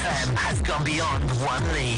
FM has gone beyond one league.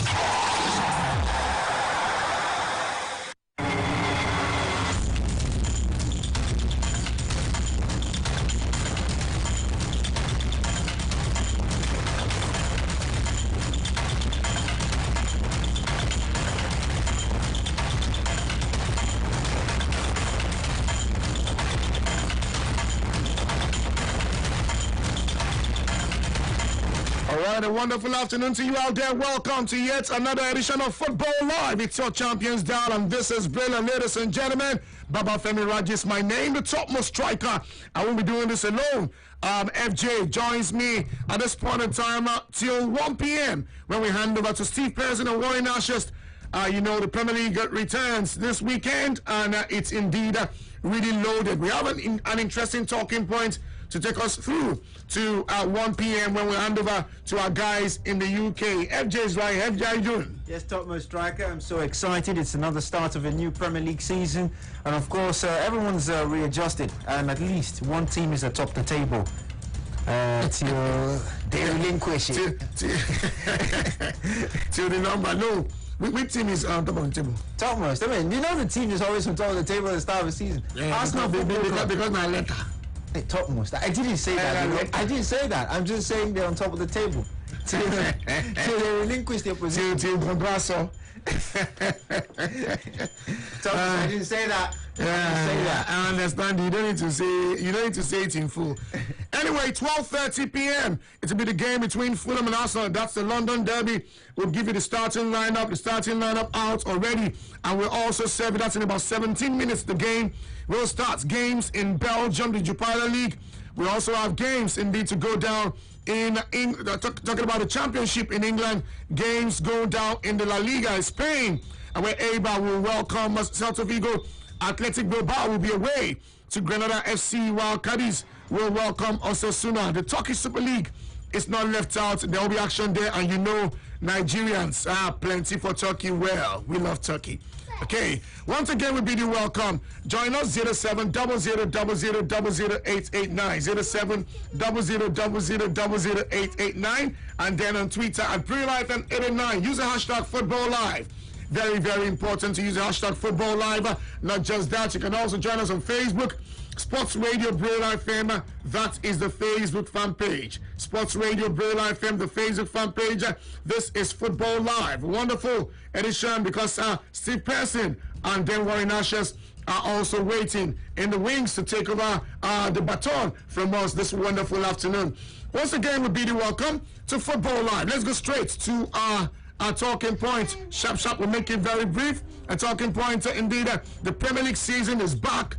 A wonderful afternoon to you out there. Welcome to yet another edition of Football Live. It's your champions down, and this is brilliant, ladies and gentlemen. Babafemi Raji is my name, the topmost striker. I won't be doing this alone. FJ joins me at this point in time till 1 p.m. when we hand over to Steve Pearson and Warren Ashes. The Premier League returns this weekend, and it's indeed really loaded. We have an interesting talking point to take us through to 1 p.m. when we hand over to our guys in the UK. FJ is right. FJ, how you doing? Yes, topmost striker. I'm so excited. It's another start of a new Premier League season. And of course, everyone's readjusted. And at least one team is atop the table. They relinquish it. Till the number. No. Which team is on top of the table? Topmost. I mean, you know the team is always on top of the table at the start of the season. Yeah, Arsenal because my letter. Hey, topmost. I didn't say that. I didn't say that. I'm just saying they're on top of the table. Till they relinquish their position. Till Bombrasso. I didn't say that. I understand. You don't need to say it in full. Anyway, 12:30 p.m. It will be the game between Fulham and Arsenal. That's the London derby. We'll give you the starting lineup. The starting lineup out already, and we'll also serve it. That's in about 17 minutes. The game will start. Games in Belgium, the Jupiler League. We also have games indeed to go down in talking about the championship in England. Games go down in the La Liga in Spain, and where Eibar will welcome Celta Vigo. Athletic Bilbao will be away to Granada FC, while Cadiz will welcome Osasuna. The Turkish Super League is not left out. There will be action there, and you know Nigerians are plenty for Turkey. Well, we love Turkey. Okay, once again we bid you welcome. Join us 070000000889, 0700000889, and then on Twitter at BreelifeM89. Use the hashtag Football Live. Very, very important to use the hashtag Football Live. Not just that, you can also join us on Facebook. Sports Radio Braille FM, that is the Facebook fan page. Sports Radio Braille FM, the Facebook fan page. This is Football Live. Wonderful edition because Steve Pearson and then Warren Ashes are also waiting in the wings to take over the baton from us this wonderful afternoon. Once again, we bid you welcome to Football Live. Let's go straight to our talking point. Sharp, we'll make it very brief. A talking point, indeed, the Premier League season is back.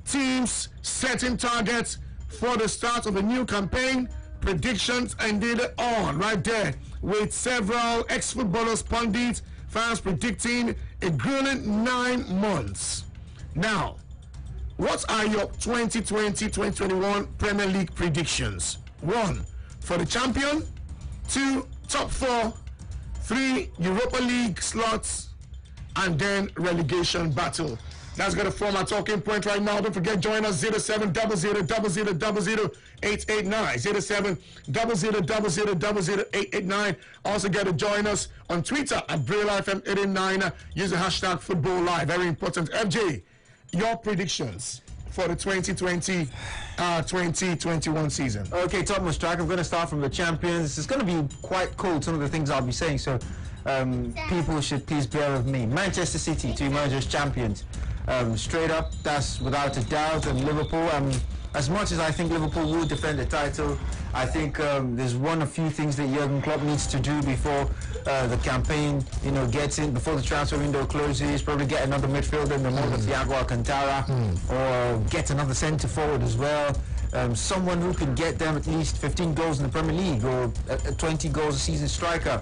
Teams setting targets for the start of a new campaign. Predictions indeed on right there with several ex-footballers, pundits, fans predicting a grueling 9 months. Now, what are your 2020-2021 Premier League predictions? 1, for the champion. 2, top 4. 3, Europa League slots, and then relegation battle. That's going to form our talking point right now. Don't forget, join us 0700000889, 0700000889. Also get to join us on Twitter at BreelifeM89. Use the hashtag Football Live. Very important. FJ, your predictions for the 2020-2021 season. Okay, topmost strike. I'm going to start from the champions. It's going to be quite cold, some of the things I'll be saying, so people should please bear with me. Manchester City to emerge as champions. Straight up, that's without a doubt. And Liverpool, as much as I think Liverpool will defend the title, I think there's a few things that Jurgen Klopp needs to do before the campaign, gets in, before the transfer window closes. Probably get another midfielder in the mold of Thiago Alcantara, or get another centre forward as well. Someone who can get them at least 15 goals in the Premier League, or 20 goals a season striker.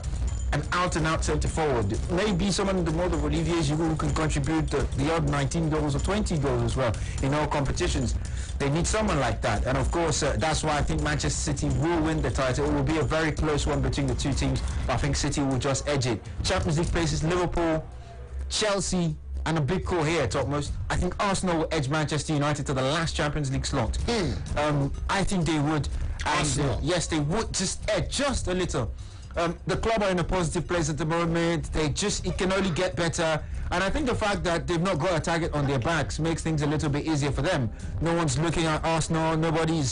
An out-and-out centre forward. Maybe someone in the mold of Olivier Giroud who can contribute the odd 19 goals or 20 goals as well in all competitions. They need someone like that, and of course that's why I think Manchester City will win the title. It will be a very close one between the two teams, but I think City will just edge it. Champions League places: Liverpool, Chelsea, and a big call here, topmost. I think Arsenal will edge Manchester United to the last Champions League slot. I think they would. And, yes, they would just edge just a little. The club are in a positive place at the moment. It can only get better. And I think the fact that they've not got a target on their backs makes things a little bit easier for them. No one's looking at Arsenal. Nobody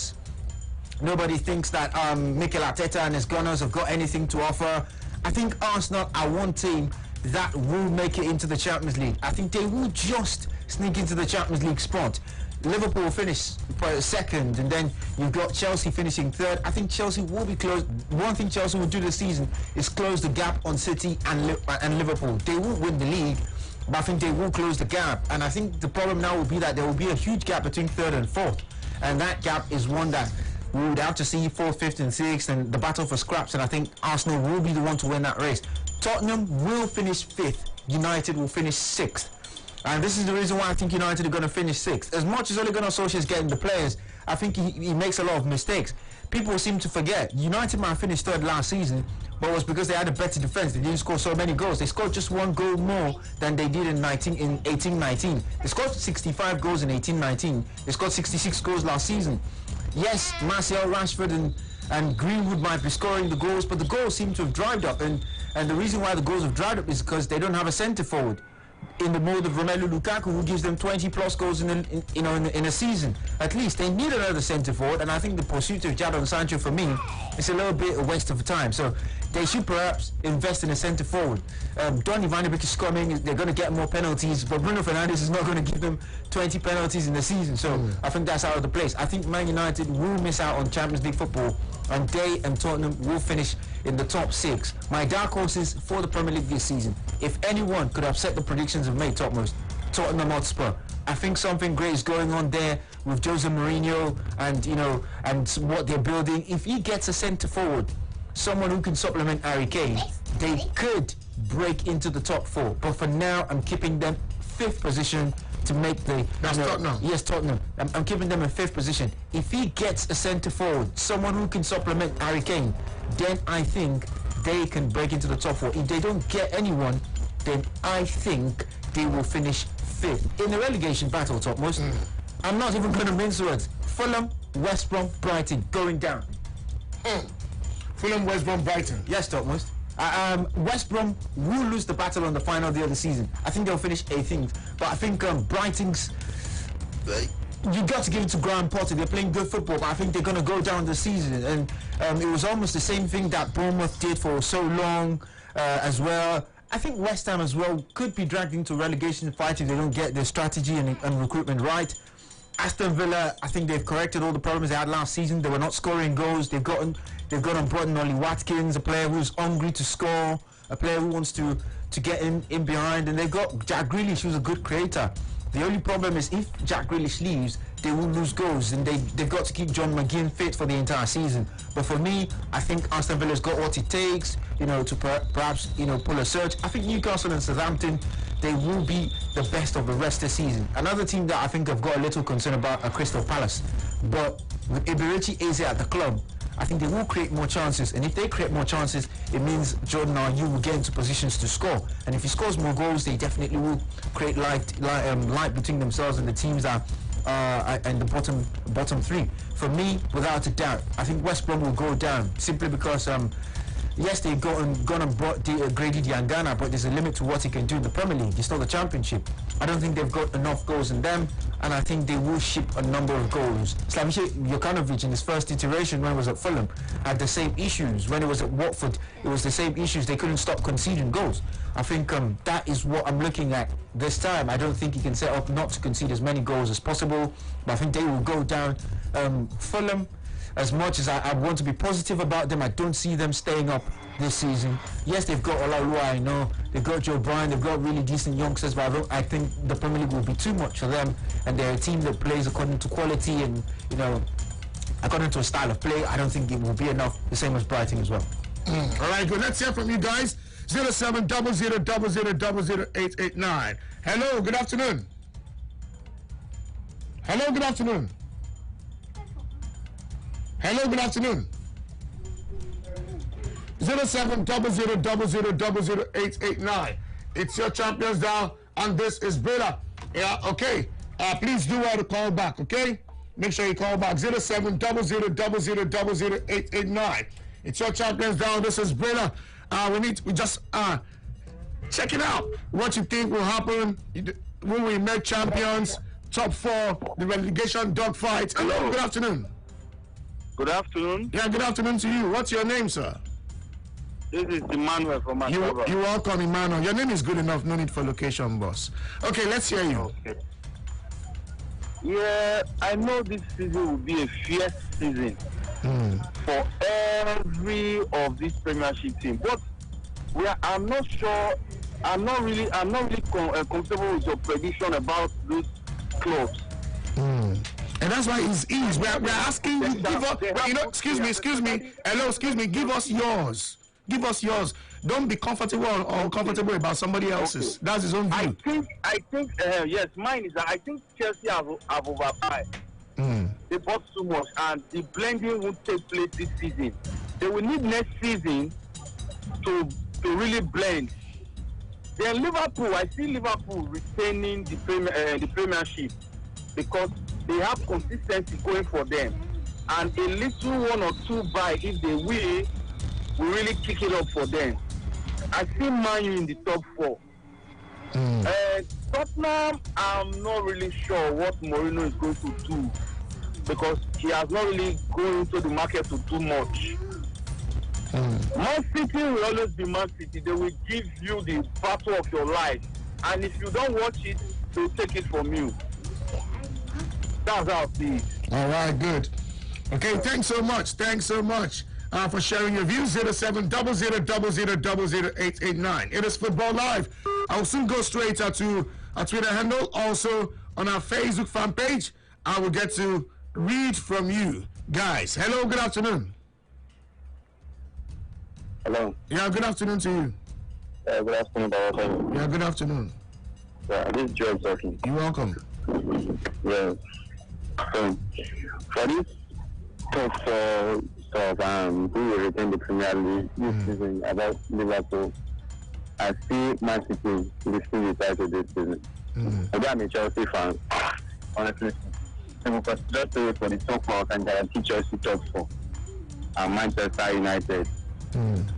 thinks that Mikel Arteta and his Gunners have got anything to offer. I think Arsenal are one team that will make it into the Champions League. I think they will just sneak into the Champions League spot. Liverpool will finish second, and then you've got Chelsea finishing third. I think Chelsea will be close. One thing Chelsea will do this season is close the gap on City and Liverpool. They won't win the league, but I think they will close the gap. And I think the problem now will be that there will be a huge gap between third and fourth, and that gap is one that we would have to see fourth, fifth, and sixth, and the battle for scraps. And I think Arsenal will be the one to win that race. Tottenham will finish fifth. United will finish sixth. And this is the reason why I think United are going to finish sixth. As much as Ole Gunnar Solskjaer is getting the players, I think he makes a lot of mistakes. People seem to forget. United might have finished third last season, but it was because they had a better defense. They didn't score so many goals. They scored just one goal more than they did in 18-19. They scored 65 goals in 18-19. They scored 66 goals last season. Yes, Martial, Rashford and Greenwood might be scoring the goals, but the goals seem to have dried up. And the reason why the goals have dried up is because they don't have a centre forward in the mode of Romelu Lukaku, who gives them 20 plus goals in a season. At least they need another centre forward, and I think the pursuit of Jadon Sancho, for me, is a little bit a waste of time. So they should perhaps invest in a centre forward. Donny van de Beek is coming. They're going to get more penalties, but Bruno Fernandes is not going to give them 20 penalties in the season. So I think that's out of the place. I think Man United will miss out on Champions League football, and they and Tottenham will finish in the top six. My dark horses for the Premier League this season, if anyone could upset the predictions of made topmost, Tottenham Hotspur. I think something great is going on there with Jose Mourinho and what they're building. If he gets a centre forward, someone who can supplement Harry Kane, they could break into the top four. But for now, I'm keeping them fifth position to make the... That's Tottenham. Yes, Tottenham. I'm keeping them in fifth position. If he gets a centre forward, someone who can supplement Harry Kane, then I think they can break into the top four. If they don't get anyone, then I think they will finish fifth in the relegation battle, topmost. I'm not even going to mince words. Fulham, West Brom, Brighton going down. Fulham, West Brom, Brighton. Yes, topmost. West Brom will lose the battle on the final day of the season. I think they'll finish 18th. But I think Brighton's... you got to give it to Graham Potter. They're playing good football, but I think they're going to go down the season. And it was almost the same thing that Bournemouth did for so long as well. I think West Ham as well could be dragged into relegation fight if they don't get their strategy and recruitment right. Aston Villa, I think they've corrected all the problems they had last season. They were not scoring goals. They've got on board Ollie Watkins, a player who's hungry to score, a player who wants to get in behind, and they've got Jack Grealish, who's a good creator. The only problem is if Jack Grealish leaves, they will lose goals, and they've got to keep John McGinn fit for the entire season. But for me, I think Aston Villa's got what it takes, to perhaps pull a surge. I think Newcastle and Southampton, they will be the best of the rest of the season. Another team that I think I've got a little concern about are Crystal Palace. But with Iberici Eze at the club, I think they will create more chances, and if they create more chances, it means Jordan Ayew will get into positions to score. And if he scores more goals, they definitely will create light between themselves and the teams that are in the bottom three. For me, without a doubt, I think West Brom will go down simply because yes, they've gone and brought Grady Diangana, but there's a limit to what he can do in the Premier League. It's not the Championship. I don't think they've got enough goals in them, and I think they will ship a number of goals. Slaviša Jokanovic in his first iteration when he was at Fulham had the same issues. When he was at Watford, it was the same issues. They couldn't stop conceding goals. I think that is what I'm looking at this time. I don't think he can set up not to concede as many goals as possible, but I think they will go down. Fulham, as much as I want to be positive about them, I don't see them staying up this season. Yes, they've got Olaoluwa, I know. They've got Joe Bryan, they've got really decent youngsters, but I think the Premier League will be too much for them, and they're a team that plays according to quality and, according to a style of play. I don't think it will be enough, the same as Brighton as well. All right, good. Let's hear from you guys. 0700000889. Hello, good afternoon. Hello, good afternoon. Hello, good afternoon. 0700000889. It's your Champions Dial, and this is Bella. Yeah, okay. Please do want to call back, okay? Make sure you call back. 0700000889. It's your champions down. This is Brilla. We just check it out. What you think will happen when we make champions, top 4, the relegation dogfight. Hello, good afternoon. Good afternoon. Yeah, good afternoon to you. What's your name, sir? This is Emmanuel from Akaba. You're welcome, Emmanuel. Your name is good enough. No need for location, boss. Okay, let's hear you. Okay. Yeah, I know this season will be a fierce season for every of this Premiership team. But I'm not sure. I'm not really comfortable with your prediction about those clubs. And that's why it's easy. We're asking you. Give us. Excuse me. Hello, excuse me. Give us yours. Give us yours. Don't be comfortable or uncomfortable about somebody else's. Okay. That's his own view. I think, yes, mine is that I think Chelsea have overbuy. They bought too much, and the blending won't take place this season. They will need next season to really blend. Then Liverpool, I see Liverpool retaining the Premiership because they have consistency going for them, and a little 1 or 2 buy if they will really kick it up for them. I see Man U in the top 4. Tottenham, I'm not really sure what Mourinho is going to do because he has not really gone into the market to do much. Man City will always be Man City. They will give you the battle of your life, and if you don't watch it, they'll take it from you. That's how I see it. All right, good. Okay, thanks so much. For sharing your views. 0700000889. It is Football Live. I will soon go straight to our Twitter handle. Also on our Facebook fan page, I will get to read from you guys. Hello, good afternoon. Hello. Yeah, good afternoon to you. Good afternoon, Baba. Yeah, good afternoon. Yeah, this is Joe talking. You're welcome. Yeah. So, for this top 4 stuff, who will retain the Premier League this season about Liverpool, I see Man City lifting the title this season. Although I'm a Chelsea fan, honestly, I will consider to wait for the top 4 and guarantee Chelsea top 4. And Manchester United and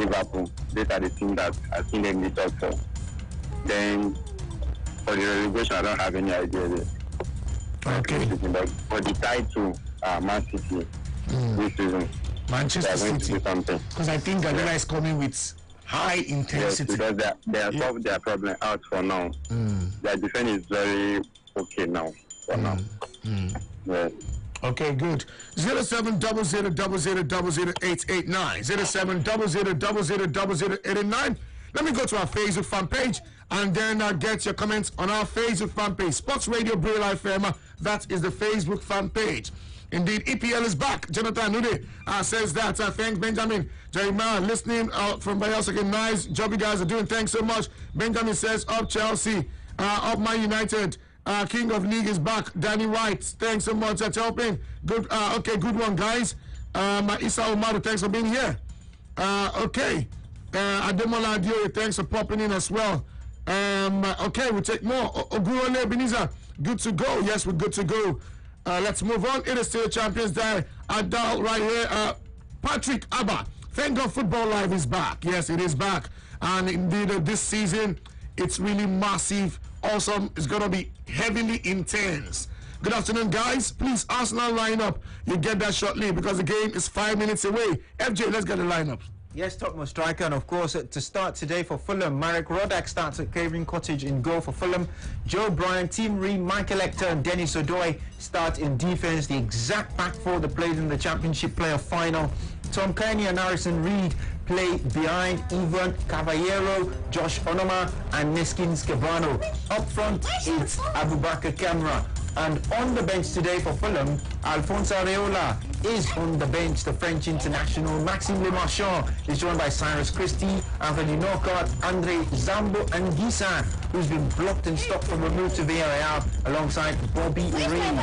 Liverpool, these are the teams that I think in the top 4. Then for the relegation, I don't have any idea there. Okay. But for the title, Man City this season, Manchester City, because I think Guardiola is coming with high intensity. Yes, because they have solved their problem out for now. Their defense is very okay now. For now. Yeah. Okay, good. 0700000889. 0700000889. Let me go to our Facebook fan page and then get your comments on our Facebook fan page. Sports Radio Brilla FM. That is the Facebook fan page. Indeed, EPL is back. Jonathan Nude says that. Thanks, Benjamin. Jeremiah, listening from Bayelsa. Okay, nice job you guys are doing. Thanks so much. Benjamin says, up Chelsea, up Man United. King of League is back. Danny White, thanks so much for helping. Good. Okay, good one, guys. Isa Umaru, thanks for being here. Okay. Ademola Adio, thanks for popping in as well. Okay, we'll take more. Ogurole Ebenezer, good to go. Yes, we're good to go. Let's move on. It is still Champions Day. Adal right here. Patrick Abba. Thank God Football Live is back. Yes, it is back. And indeed, this season, it's really massive, awesome. It's going to be heavily intense. Good afternoon, guys. Please, Arsenal lineup. You get that shortly because the game is 5 minutes away. FJ, let's get the lineup. Yes, topmost striker, and of course, to start today for Fulham, Marek Rodak starts at Craven Cottage in goal for Fulham. Joe Bryan, Tim Ream, Michael Hector, and Dennis Odoi start in defence. The exact back four that played in the Championship Player Final. Tom Kearney and Harrison Reed play behind Ivan Caballero, Josh Onoma, and Neskin Skebano. Up front, it's Abubakar Kamara. And on the bench today for Fulham, Alphonse Areola is on the bench. The French international Maxime Le Marchand is joined by Cyrus Christie, Anthony Norcott, Andre Zambo, and Guisan, who's been blocked and stopped from a move to Villarreal alongside Bobby Reid.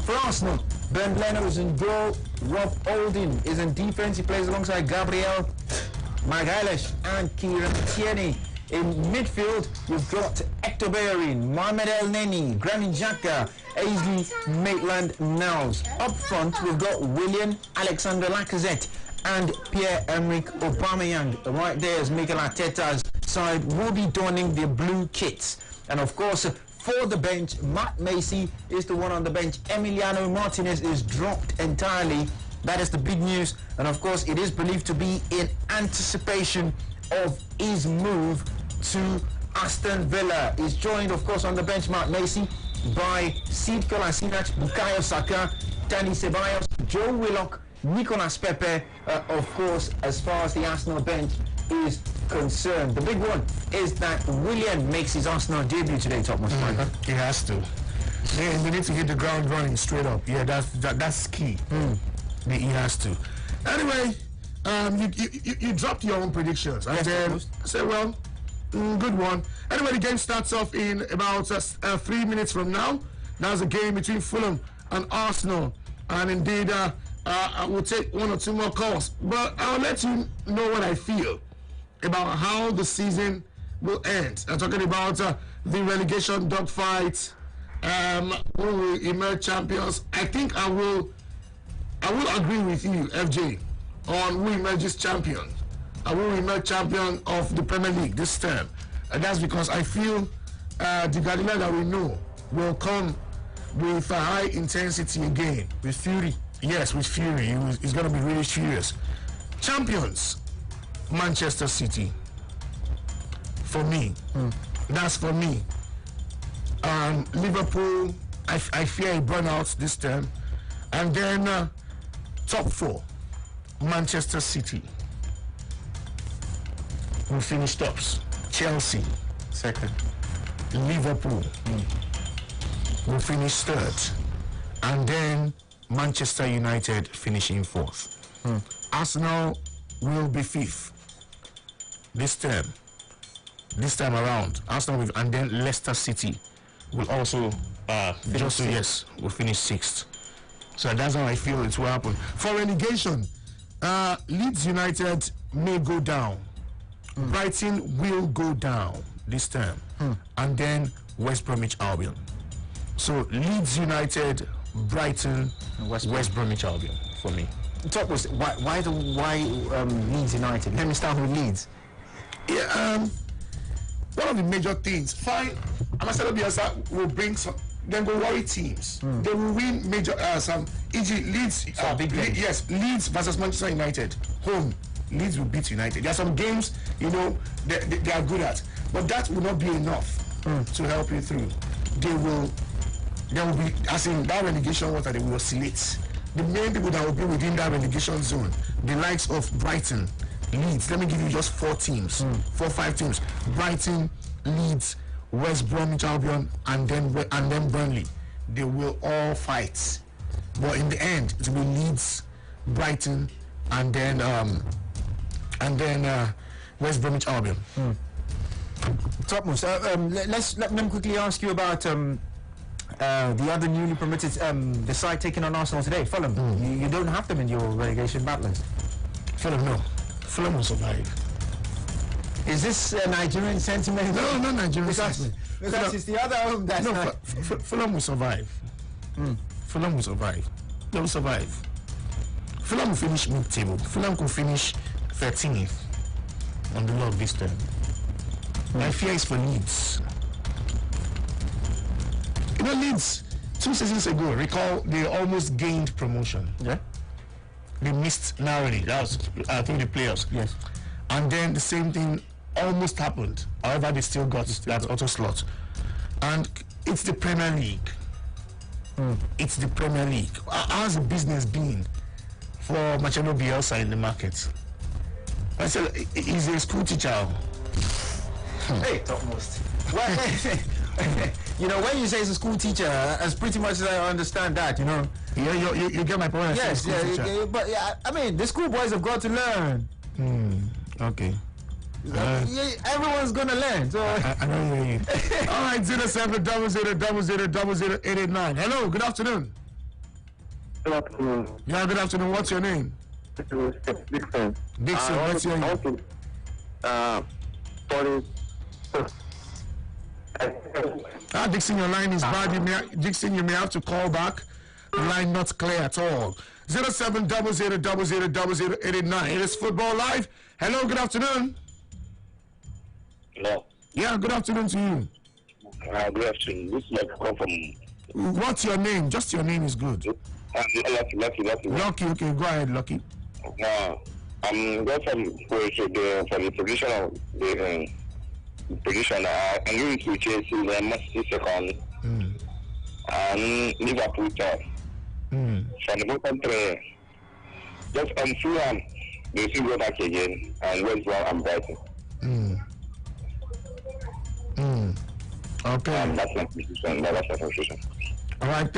For Arsenal, Ben Leno is in goal. Rob Holding is in defence. He plays alongside Gabriel Magalhaes and Kieran Tierney. In midfield, you've got Hector Bellerin, Mohamed El Neni, Granit Xhaka, Ainsley Maitland-Niles. Up front, we've got William Alexander Lacazette and Pierre-Emerick Aubameyang. Right there is Mikel Arteta's side will be donning their blue kits. And of course, for the bench, Matt Macy is the one on the bench. Emiliano Martinez is dropped entirely. That is the big news. And of course, it is believed to be in anticipation of his move to Aston Villa. He's joined, of course, on the bench, Matt Macy, by Sead Kolasinac, Bukayo Saka, Dani Ceballos, Joe Willock, Nicolas Pepe, of course, as far as the Arsenal bench is concerned. The big one is that Willian makes his Arsenal debut today, Topmost Striker. He has to. They need to hit the ground running straight up. Yeah, that's key. He has to. Anyway, you dropped your own predictions. And then I said, well, good one. Anyway, the game starts off in about 3 minutes from now. That's a game between Fulham and Arsenal. And indeed, I will take one or two more calls. But I'll let you know what I feel about how the season will end. I'm talking about the relegation dogfight. Who will emerge champions? I think I will agree with you, FJ, on who emerges champion. I will emerge champion of the Premier League this term. And that's because I feel the Guardiola that we know will come with a high intensity again. With fury. Yes, with fury. He's going to be really furious. Champions, Manchester City. For me. That's for me. Liverpool, I fear a burnout this term. And then top four, Manchester City will finish tops. Chelsea, second. Liverpool will finish third. And then Manchester United finishing fourth. Arsenal will be fifth this term. This time around, Arsenal will, and then Leicester City will also will finish sixth. So that's how I feel it will happen. For relegation, Leeds United may go down. Brighton will go down this term. And then West Bromwich Albion. So Leeds United, Brighton, West Bromwich Albion for me. Topmost, why Leeds United? Let me start with Leeds. Yeah, one of the major things, fine, Marcelo Bielsa will bring some, then go worry teams. They will win major, e.g. Leeds, big games. yes, Leeds versus Manchester United, home, Leeds will beat United. There are some games, they are good at, but that will not be enough to help you through. There will be, as in that relegation water, they will oscillate. The main people that will be within that relegation zone, the likes of Brighton, Leeds, let me give you just 4 teams, 4-5 teams. Brighton, Leeds, West Bromwich Albion, and then Burnley. They will all fight, but in the end, it will be Leeds, Brighton, and then West Bromwich Albion. Topmost, let me quickly ask you about the other newly promoted the side taking on Arsenal today, Fulham. You don't have them in your relegation battlers. Fulham, no. Fulham will survive. Is this a Nigerian sentiment? No, not Nigerian sentiment. Because it's the other home that's not. Fulham will survive. Fulham will survive. They will survive. Fulham will finish mid-table. Fulham could finish 13th on the log this term. My fear is for Leeds. Leeds, 2 seasons ago, recall they almost gained promotion. Yeah. They missed narrowly. That was, I think, the playoffs. Yes. And then the same thing almost happened. However, they still got that auto slot. And it's the Premier League. It's the Premier League. How's the business been for Marcelo Bielsa in the market? I said, he's a school teacher. Hey, Topmost. When you say he's a school teacher, as pretty much as I understand that, Yeah, you get my point. Yes, but I mean, the schoolboys have got to learn. Okay. Everyone's gonna learn. So I know you. All right, 0700000089. Hello, good afternoon. Good afternoon. Yeah, good afternoon. What's your name? Dixon. Dixon, what's your name? Dixon, your line is bad. Dixon, you may have to call back. The line not clear at all. 0700000089. It is Football Live. Hello, good afternoon. Hello. Yeah, good afternoon to you. Good afternoon. This is like come from. What's your name? Just your name is good. Lucky. Lucky, okay, go ahead, Lucky. I'm going from the position of the position. I'm going to Chelsea, then Manchester second, and Liverpool third. From the bottom three, just on Fulham, they still go back again, and West Brom and Brighton. Okay. That's my position. That's my position. All right,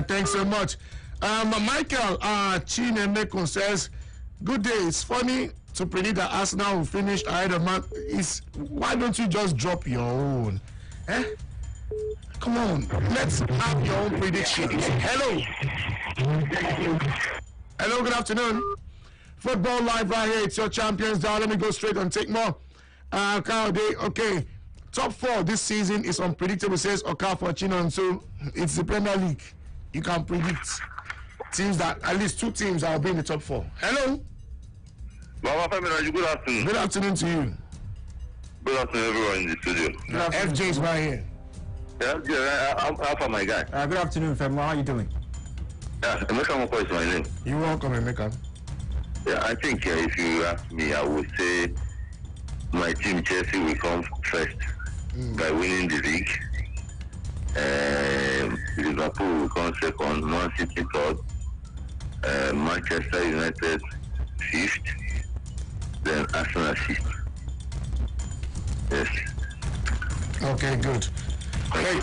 thanks so much. Michael Chinemeko says, good day. It's funny to predict that Arsenal will finish ahead of Man. Why don't you just drop your own? Come on, let's have your own prediction. Hello, good afternoon. Football Live right here. It's your champions down. Let me go straight and take more. Okay. Top 4 this season is unpredictable, says Okafor Chinon. So it's the Premier League. You can predict teams that at least 2 teams that will be in the top 4. Hello. Good afternoon. Good afternoon to you. Good afternoon, everyone in the studio. FJ's right here. I'm Alpha, my guy. Good afternoon, Femo. How are you doing? Yeah, Emeka Moko is my name. You're welcome, Emeka. Yeah, I think if you ask me, I would say my team Chelsea will come first by winning the league. Liverpool will come second, Man City third, Manchester United fifth, then Arsenal sixth. Yes. Okay, good. Hey,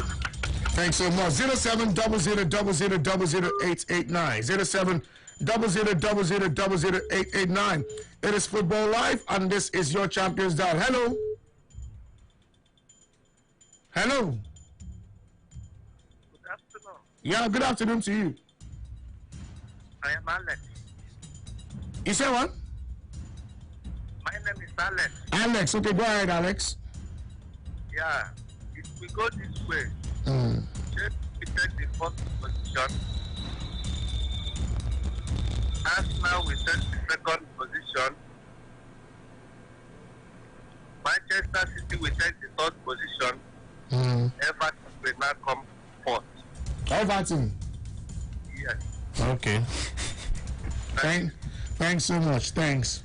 thanks so much. 0700000889. 0700000889. It is Football Live, and this is your Champions Dial. Hello. Hello. Good afternoon. Yeah, good afternoon to you. I am Alex. You say what? My name is Alex. Alex. Okay, go ahead, Alex. Yeah. If we go this way, Chelsea we take the first position. Arsenal will take the second position. Manchester City will take the third position. Everton will now come fourth. Everton. Yes. Okay. Thanks so much. Thanks.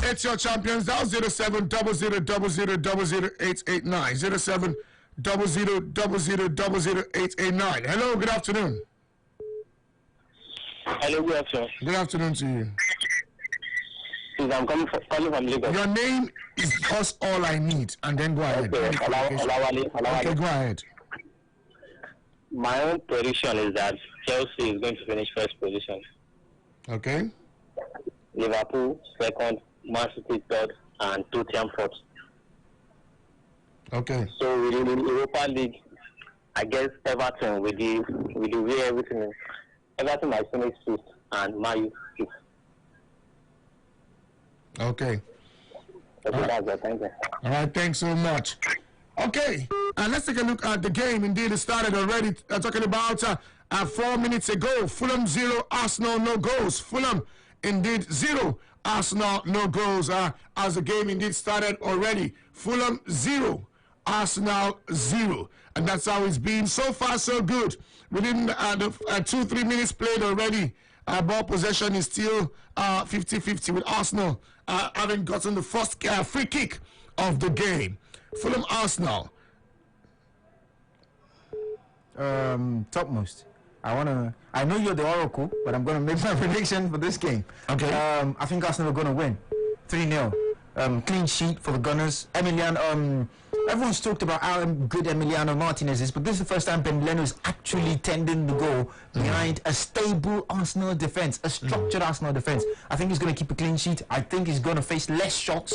It's your champions dial 0700000889. 0700000889. Hello, good afternoon. Hello, good afternoon. Good afternoon to you. I'm calling from Lagos. Your name is just all I need, and then go ahead. Okay, Okay, go ahead. My own prediction is that Chelsea is going to finish first position. Okay. Liverpool second, Man City third, and Tottenham fourth. Okay. So within the Europa League, I guess Everton with the way everything is, Everton might finish fifth and Man U fifth. Okay. Okay, that's it. Thank you. All right, thanks so much. Okay, let's take a look at the game. Indeed, it started already. Talking about 4 minutes ago. Fulham 0, Arsenal no goals. Fulham indeed 0, Arsenal no goals. As the game indeed started already. Fulham 0, Arsenal 0. And that's how it's been. So far, so good. Within the 2-3 minutes played already, ball possession is still 50-50 with Arsenal having gotten the first free kick of the game. Fulham Arsenal. Topmost. I know you're the oracle, but I'm gonna make my prediction for this game. Okay. I think Arsenal are gonna win 3-0. Clean sheet for the Gunners. Everyone's talked about how good Emiliano Martinez is, but this is the first time Ben Leno is actually tending to go behind a stable Arsenal defense, a structured Arsenal defense. I think he's going to keep a clean sheet. I think he's going to face less shots,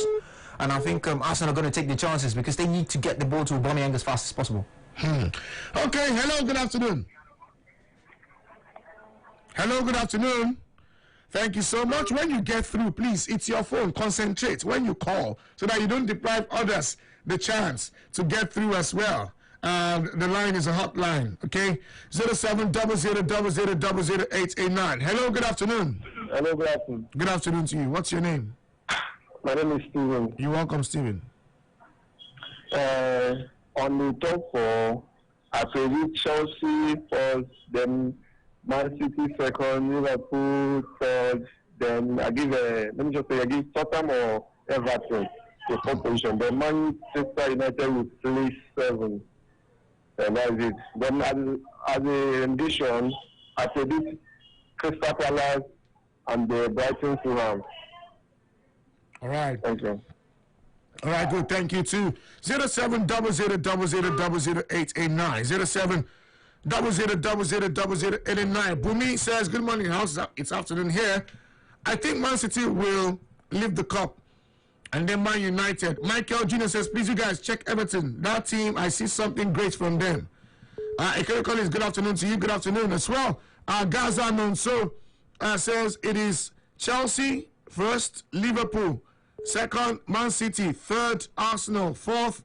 and I think Arsenal are going to take the chances because they need to get the ball to Aubameyang as fast as possible. Okay, hello, good afternoon. Hello, good afternoon. Thank you so much. When you get through, please, it's your phone. Concentrate when you call so that you don't deprive others the chance to get through as well. The line is a hotline, okay? 0700000889. Hello, good afternoon. Hello, good afternoon. Good afternoon to you. What's your name? My name is Steven. You're welcome, Stephen. On the top four, I predict Chelsea first, then Man City second, Liverpool third, then I give I give Tottenham or Everton to fourth position. Then Manchester United will place 7. And that's it. Then as a rendition, I predict Crystal Palace and the Brighton Fulham. All right. Thank you. All right, good. Thank you too. 0700000889. 0700000889. Bumi says, good morning, house. It's afternoon here. I think Man City will lift the cup. And then Man United. Michael Jr. says, please, you guys, check Everton. That team, I see something great from them. Ekele Collins, good afternoon to you. Good afternoon as well. Gaza Nonso says, it is Chelsea first, Liverpool second, Man City third, Arsenal fourth,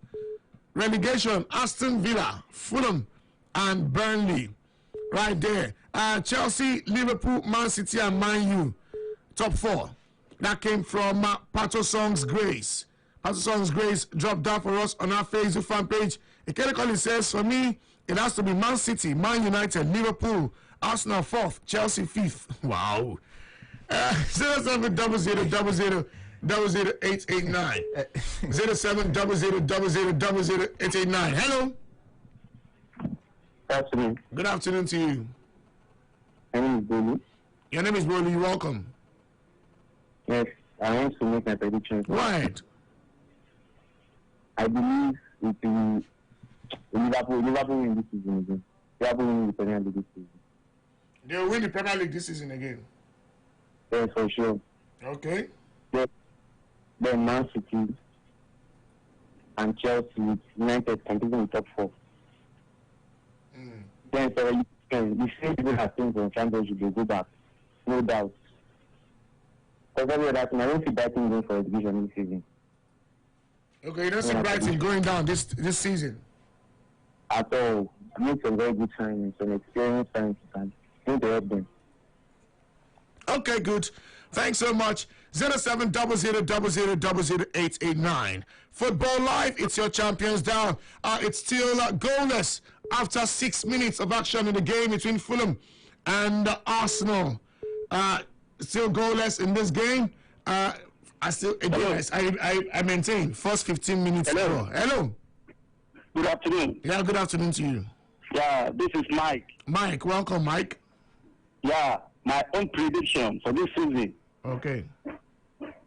relegation, Aston Villa, Fulham, and Burnley. Right there. Chelsea, Liverpool, Man City, and Man U. Top 4. That came from Pato Songs Grace. Pato Songs Grace dropped down for us on our Facebook fan page. Ekele Collins says, for me, it has to be Man City, Man United, Liverpool, Arsenal 4th, Chelsea 5th. Wow. 0700000889. 0700000889. Hello. Good afternoon. Good afternoon to you. My name is Bolu. Your name is Bolu. You're welcome. Yes, I want to make my prediction. Right. I believe it will Liverpool win this season again. Liverpool win the Premier League this season. They will win the Premier League this season again. Yes, for sure. Okay. Then Man City and Chelsea with United competing in top 4. Then for the same people have things on championship, they go back. No doubt. Because every other thing, I don't see Brighton going for a division this season. Okay, you don't see Brighton going down this season. At all. I need some very good signings, some experienced signings, and need to help them. Okay, good. Thanks so much. 0700000889. Football Live, it's your champions down. It's still goalless after 6 minutes of action in the game between Fulham and Arsenal. Still goalless in this game. I maintain first 15 minutes. Hello. Hello. Good afternoon. Yeah, good afternoon to you. Yeah, this is Mike. Mike, welcome, Mike. Yeah, my own prediction for this season. Okay.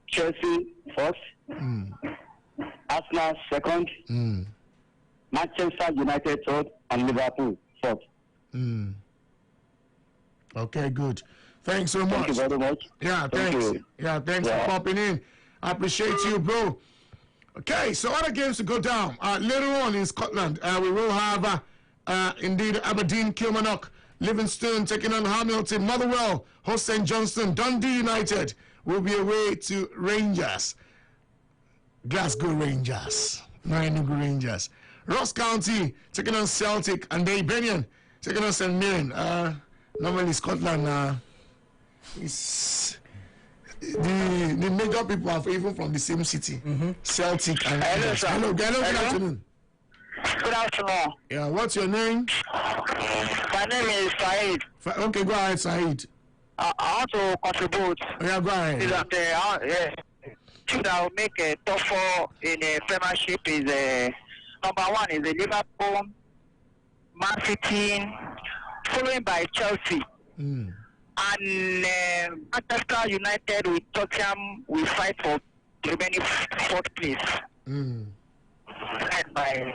Chelsea first, Arsenal second, Manchester United third, and Liverpool fourth. Okay, good. Thanks so much. Thank you very much. Yeah, Thank thanks. you. Yeah, thanks for popping in. I appreciate you, bro. Okay, so other games to go down. Later on in Scotland, we will have indeed Aberdeen, Kilmarnock, Livingston taking on Hamilton, Motherwell, host St. Johnstone, Dundee United will be away to Rangers, Glasgow Rangers, Enugu Rangers, Ross County taking on Celtic, and Hibernian taking on St. Mirren. Normally Scotland is the major people are even from the same city, Celtic and Hello, sir. Hello, good afternoon. Good afternoon. Yeah, what's your name? My name is Saeed. Okay, go ahead, Saeed. I want to contribute. Yeah, go ahead. Is that team that will make a top 4 in a Premiership is number 1 is the Liverpool, Man City, following by Chelsea, and Manchester United with Tottenham will fight for the remaining 4th place. Led by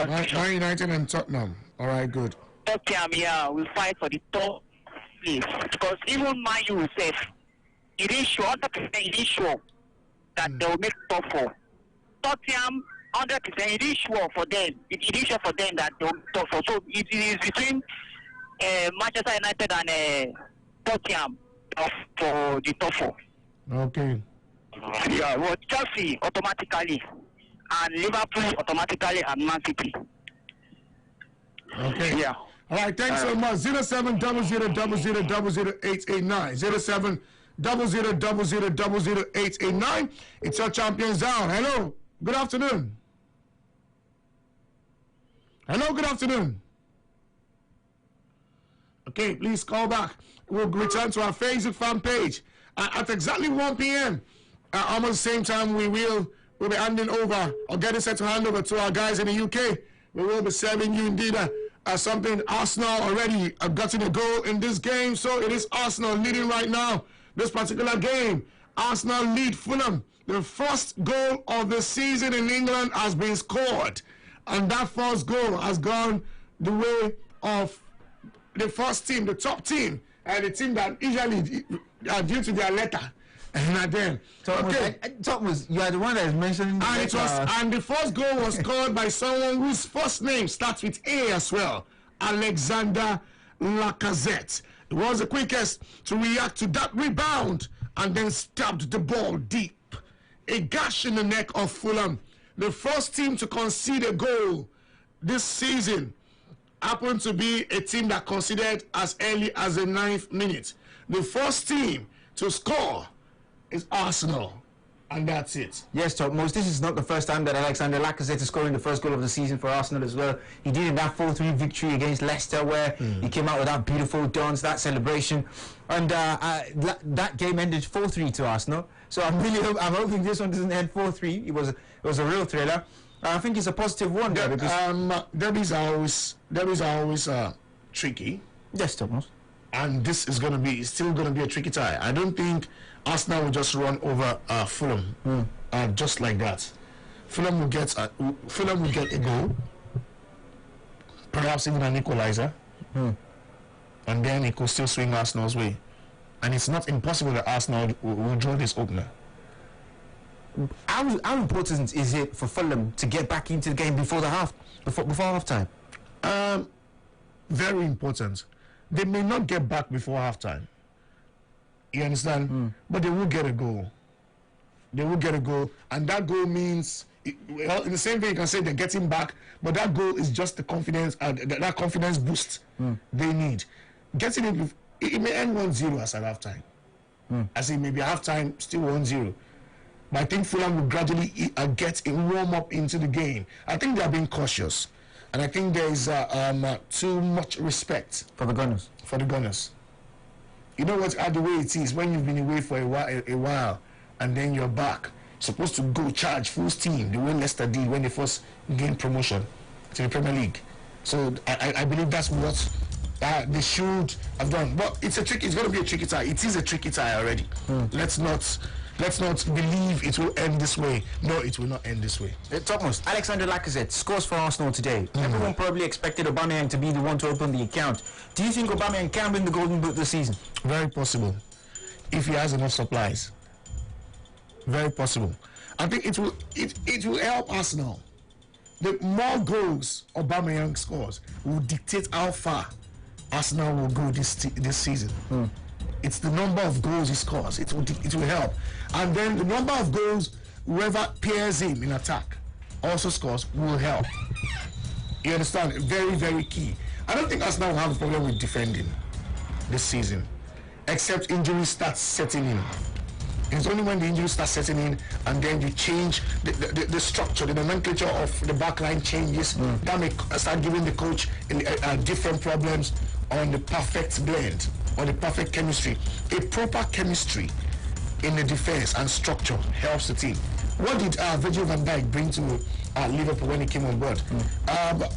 Man United and Tottenham. All right, good. Tottenham, yeah, will fight for the top place because even Man U safe. It is sure, 100% it is sure that they will make top 4. Tottenham, 100% it is sure for them. It is sure for them that they will make top 4. So it is between Manchester United and Tottenham for the top 4. Okay. Yeah, well, Chelsea automatically and Liverpool automatically and Man City. Okay. Yeah. All right, thanks so much. 0700000889. 0700000889. It's your Champions Hour. Hello. Good afternoon. Hello, good afternoon. Okay, please call back. We'll return to our Facebook fan page at exactly 1 p.m. Almost the same time we'll be handing over or getting set to hand over to our guys in the UK. We will be serving you indeed something. Arsenal already gotten a goal in this game, so it is Arsenal leading right now. This particular game, Arsenal lead Fulham. The first goal of the season in England has been scored, and that first goal has gone the way of the first team, the top team, and the team that usually are due to their letter. And then, Thomas, you are the one that is mentioning. And the first goal was scored by someone whose first name starts with A as well, Alexander Lacazette. He was the quickest to react to that rebound and then stabbed the ball deep. A gash in the neck of Fulham. The first team to concede a goal this season happened to be a team that conceded as early as the 9th minute. The first team to score is Arsenal, and that's it. Yes, Topmost, this is not the first time that Alexander Lacazette is scoring the first goal of the season for Arsenal as well. He did in that 4-3 victory against Leicester, where he came out with that beautiful dance, that celebration, and that game ended 4-3 to Arsenal. So I'm hoping this one doesn't end 4-3. It was a real thriller. I think it's a positive one there because derbies are always tricky. Yes, Thomas. And this is still gonna be a tricky tie. I don't think Arsenal will just run over Fulham just like that. Fulham will get a goal, perhaps even an equalizer, and then it could still swing Arsenal's way. And it's not impossible that Arsenal will draw this opener. How important is it for Fulham to get back into the game before half time? Very important. They may not get back before halftime. You understand? But they will get a goal. They will get a goal, and that goal means, well, in the same way you can say they're getting back, but that goal is just the confidence, that confidence boost they need. Getting it may end 1-0 as at halftime. I say maybe halftime still 1-0. But I think Fulham will gradually get a warm-up into the game. I think they are being cautious. And I think there is too much respect For the Gunners. For the Gunners. You know what? The way it is when you've been away for a while and then you're back, supposed to go charge full steam the way Leicester did when they first gained promotion to the Premier League. So I believe that's what they should have done. But it's going to be a tricky tie. It is a tricky tie already. Let's not believe it will end this way. No, it will not end this way. Topmost, Alexander Lacazette scores for Arsenal today. Everyone probably expected Aubameyang to be the one to open the account. Do you think Aubameyang can win the Golden Boot this season? Very possible, if he has enough supplies. Very possible. I think it will help Arsenal. The more goals Aubameyang scores will dictate how far Arsenal will go this season. It's the number of goals he scores. It will help. And then the number of goals whoever pairs him in attack also scores will help. You understand? Very, very key. I don't think Arsenal will have a problem with defending this season, except injuries start setting in. It's only when the injuries start setting in and then you change the structure, the nomenclature of the backline changes, that may start giving the coach different problems on the perfect blend or the perfect chemistry. A proper chemistry in the defense and structure helps the team. What did Virgil van Dijk bring to Liverpool when he came on board?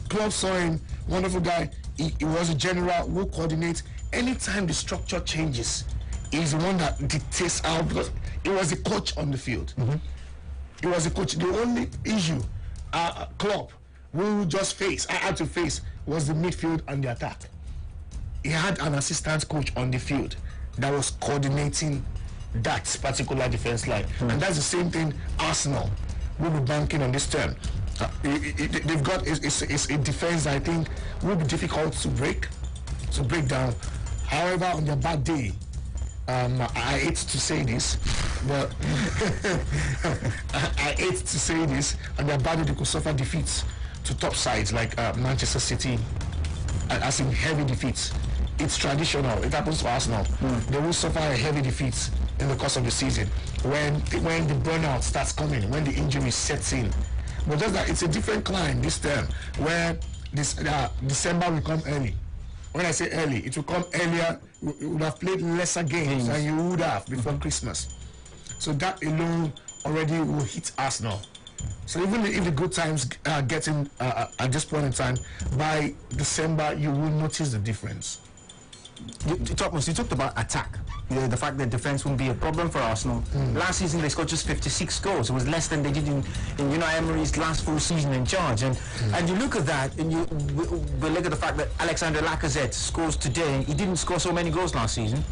Klopp saw him, wonderful guy. He was a general who coordinates. Anytime the structure changes, he's the one that dictates how, because he was the coach on the field. He was the coach. The only issue Klopp had to face was the midfield and the attack. He had an assistant coach on the field that was coordinating that particular defense line. And that's the same thing Arsenal will be banking on this term. They've got it's a defense that I think will be difficult to break down. However, on their bad day, I hate to say this, but I hate to say this, and they're bad. They could suffer defeats to top sides like Manchester City, as in heavy defeats. It's traditional. It happens for Arsenal. They will suffer a heavy defeats in the course of the season when the burnout starts coming, when the injury sets in. But just that it's a different climb this term, where December will come early. When I say early, it will come earlier. You would have played lesser games than you would have before Christmas. So that alone already will hit Arsenal. So even if the good times are getting at this point in time, by December you will notice the difference. You talked about attack. The fact that defense wouldn't be a problem for Arsenal. Last season they scored just 56 goals. It was less than they did in Unai Emery's last full season in charge. And you look at that, and we look at the fact that Alexander Lacazette scores today. He didn't score so many goals last season.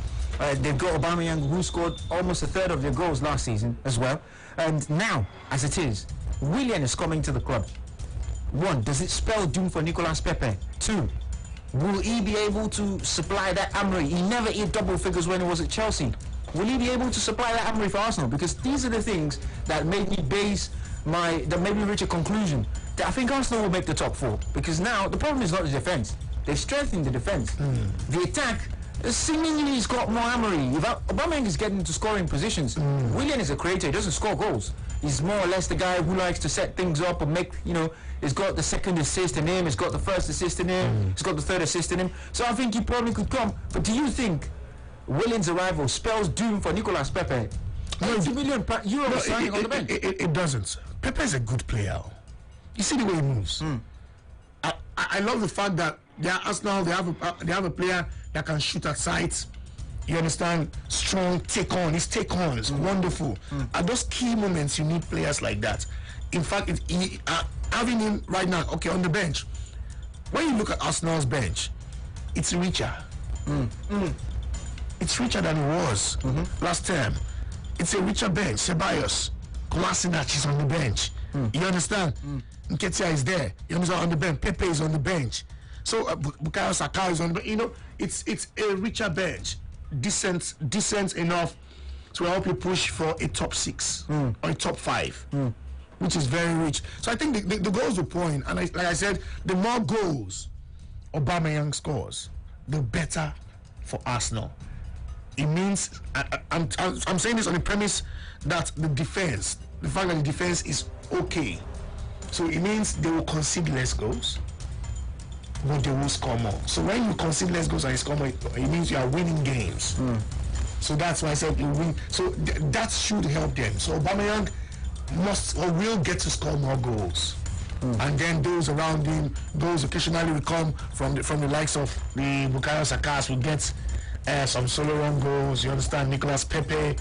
They've got Aubameyang, who scored almost a third of their goals last season as well. And now, as it is, Willian is coming to the club. 1, does it spell doom for Nicolas Pepe? 2, will he be able to supply that Amory? He never hit double figures when he was at Chelsea. Will he be able to supply that Amory for Arsenal? Because these are the things that made me reach a conclusion that I think Arsenal will make the top 4. Because now the problem is not the defense. They've strengthened the defense. The attack seemingly has got more Amory. If Aubameyang is getting into scoring positions, Willian is a creator. He doesn't score goals. He's more or less the guy who likes to set things up and make, he's got the second assist in him, he's got the first assist in him, he's got the third assist in him. So I think he probably could come. But do you think Willian's arrival spells doom for Nicolas Pepe? €80 million signing on the bench. It doesn't. Pepe is a good player. You see the way he moves. I love the fact that Arsenal, they have a player that can shoot at sight. You understand? Strong his take-on is wonderful. At those key moments, you need players like that. In fact, having him right now, on the bench, when you look at Arsenal's bench, it's richer. It's richer than it was last term. It's a richer bench. Ceballos, Kolasinac is on the bench. You understand? Nketiah is there. You understand? On the bench. Pepe is on the bench. So Bukayo Saka is on the it's a richer bench. Decent enough to help you push for a top 6 or a top 5, which is very rich. So I think the goals will point, and like I said, the more goals Aubameyang scores, the better for Arsenal. It means I'm saying this on the premise that the fact that the defense is okay. So it means they will concede less goals, but they will score more. So when you concede less goals and you score more, it means you are winning games. So that's why I said you win. So that should help them. So Aubameyang must or will get to score more goals. And then those around him, those occasionally will come from the likes of the Bukayo Sakas, will get some solo run goals. You understand? Nicolas Pepe.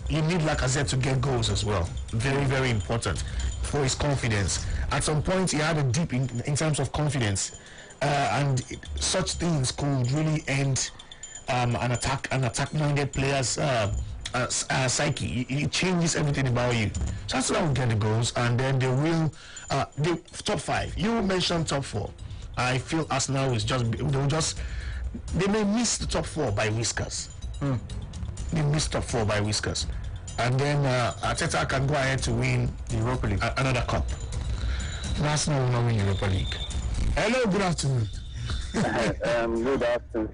You need Lacazette to get goals as well. Very, very important for his confidence. At some point, he had a dip in terms of confidence, and such things could really end an attack-minded player's psyche. It changes everything about you. So that's why we get the goals, and then they will the top 5. You mentioned top 4. I feel Arsenal is they may miss the top 4 by whiskers. They miss top 4 by whiskers, and then Arteta can go ahead to win the Europa League, another cup. Arsenal will not win Europa League. Hello, good afternoon. Good afternoon.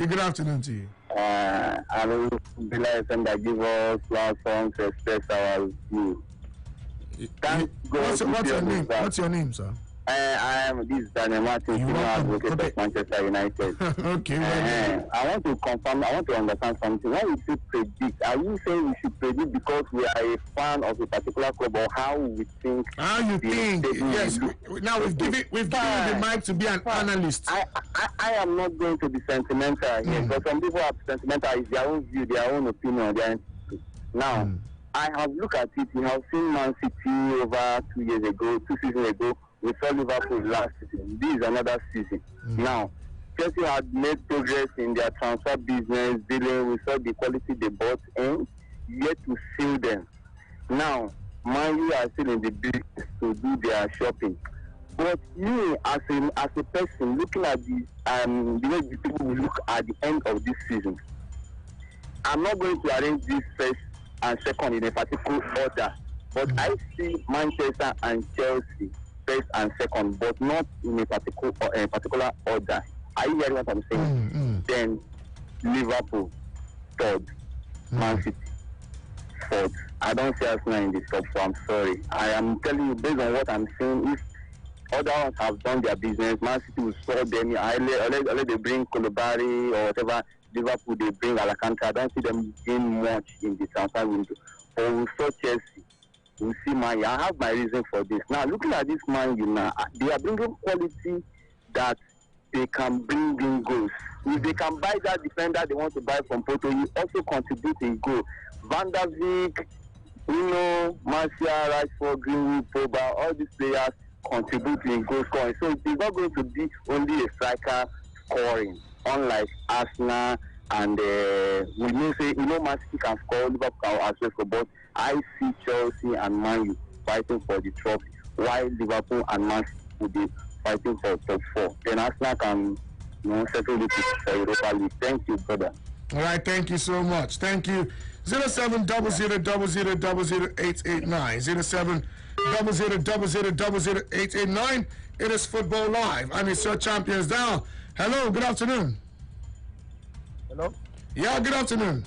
Good afternoon to you. I will be like them that give us platform to express our view. What's your name, sir? This is Daniel Martin, advocate of Manchester United. Okay. I want to confirm, I want to understand something. When we say predict, are you saying we should predict because we are a fan of a particular club, or how we think? How you think? Yes. Now we've given you the mic to be an analyst. I am not going to be sentimental here, because some people are sentimental. It's their own view, their own opinion. Now, I have looked at it. We have seen Man City over 2 seasons ago. We saw Liverpool last season. This is another season. Now, Chelsea had made progress in their transfer business, dealing. We saw the quality they bought in, yet to seal them. Now, Man U are still in the business to do their shopping. But me, as a person, looking at the way the people will look at the end of this season, I'm not going to arrange this first and second in a particular order, but I see Manchester and Chelsea first and second, but not in a particular order. Are you hearing what I'm saying? Then Liverpool third, Man City fourth. I don't see Arsenal in the top four. I'm sorry. I am telling you based on what I'm seeing. If other ones have done their business, Man City will sort them. Unless they bring Koulibaly or whatever. Liverpool, they bring Alcantara. I don't see them doing much in the transfer window. Or we saw Chelsea. We see Man U. I have my reason for this. Now, looking at this Man U now, they are bringing quality that they can bring in goals. If they can buy that defender they want to buy from Porto, you also contribute in goal. Van der Beek, Martial, Rashford, Greenwood, Pogba, all these players contribute in goal scoring. So it's not going to be only a striker scoring. Unlike Arsenal and we may say, Man City can score, Liverpool as well, but I see Chelsea and Man U fighting for the trophy, while Liverpool and Man City will be fighting for top four. Then Arsenal can settle it for Europa League. Thank you, brother. All right, thank you so much. Thank you. 0700000889. 0700000889. It is Football Live. I'm your champions down. Hello, good afternoon. Hello? Yeah, good afternoon.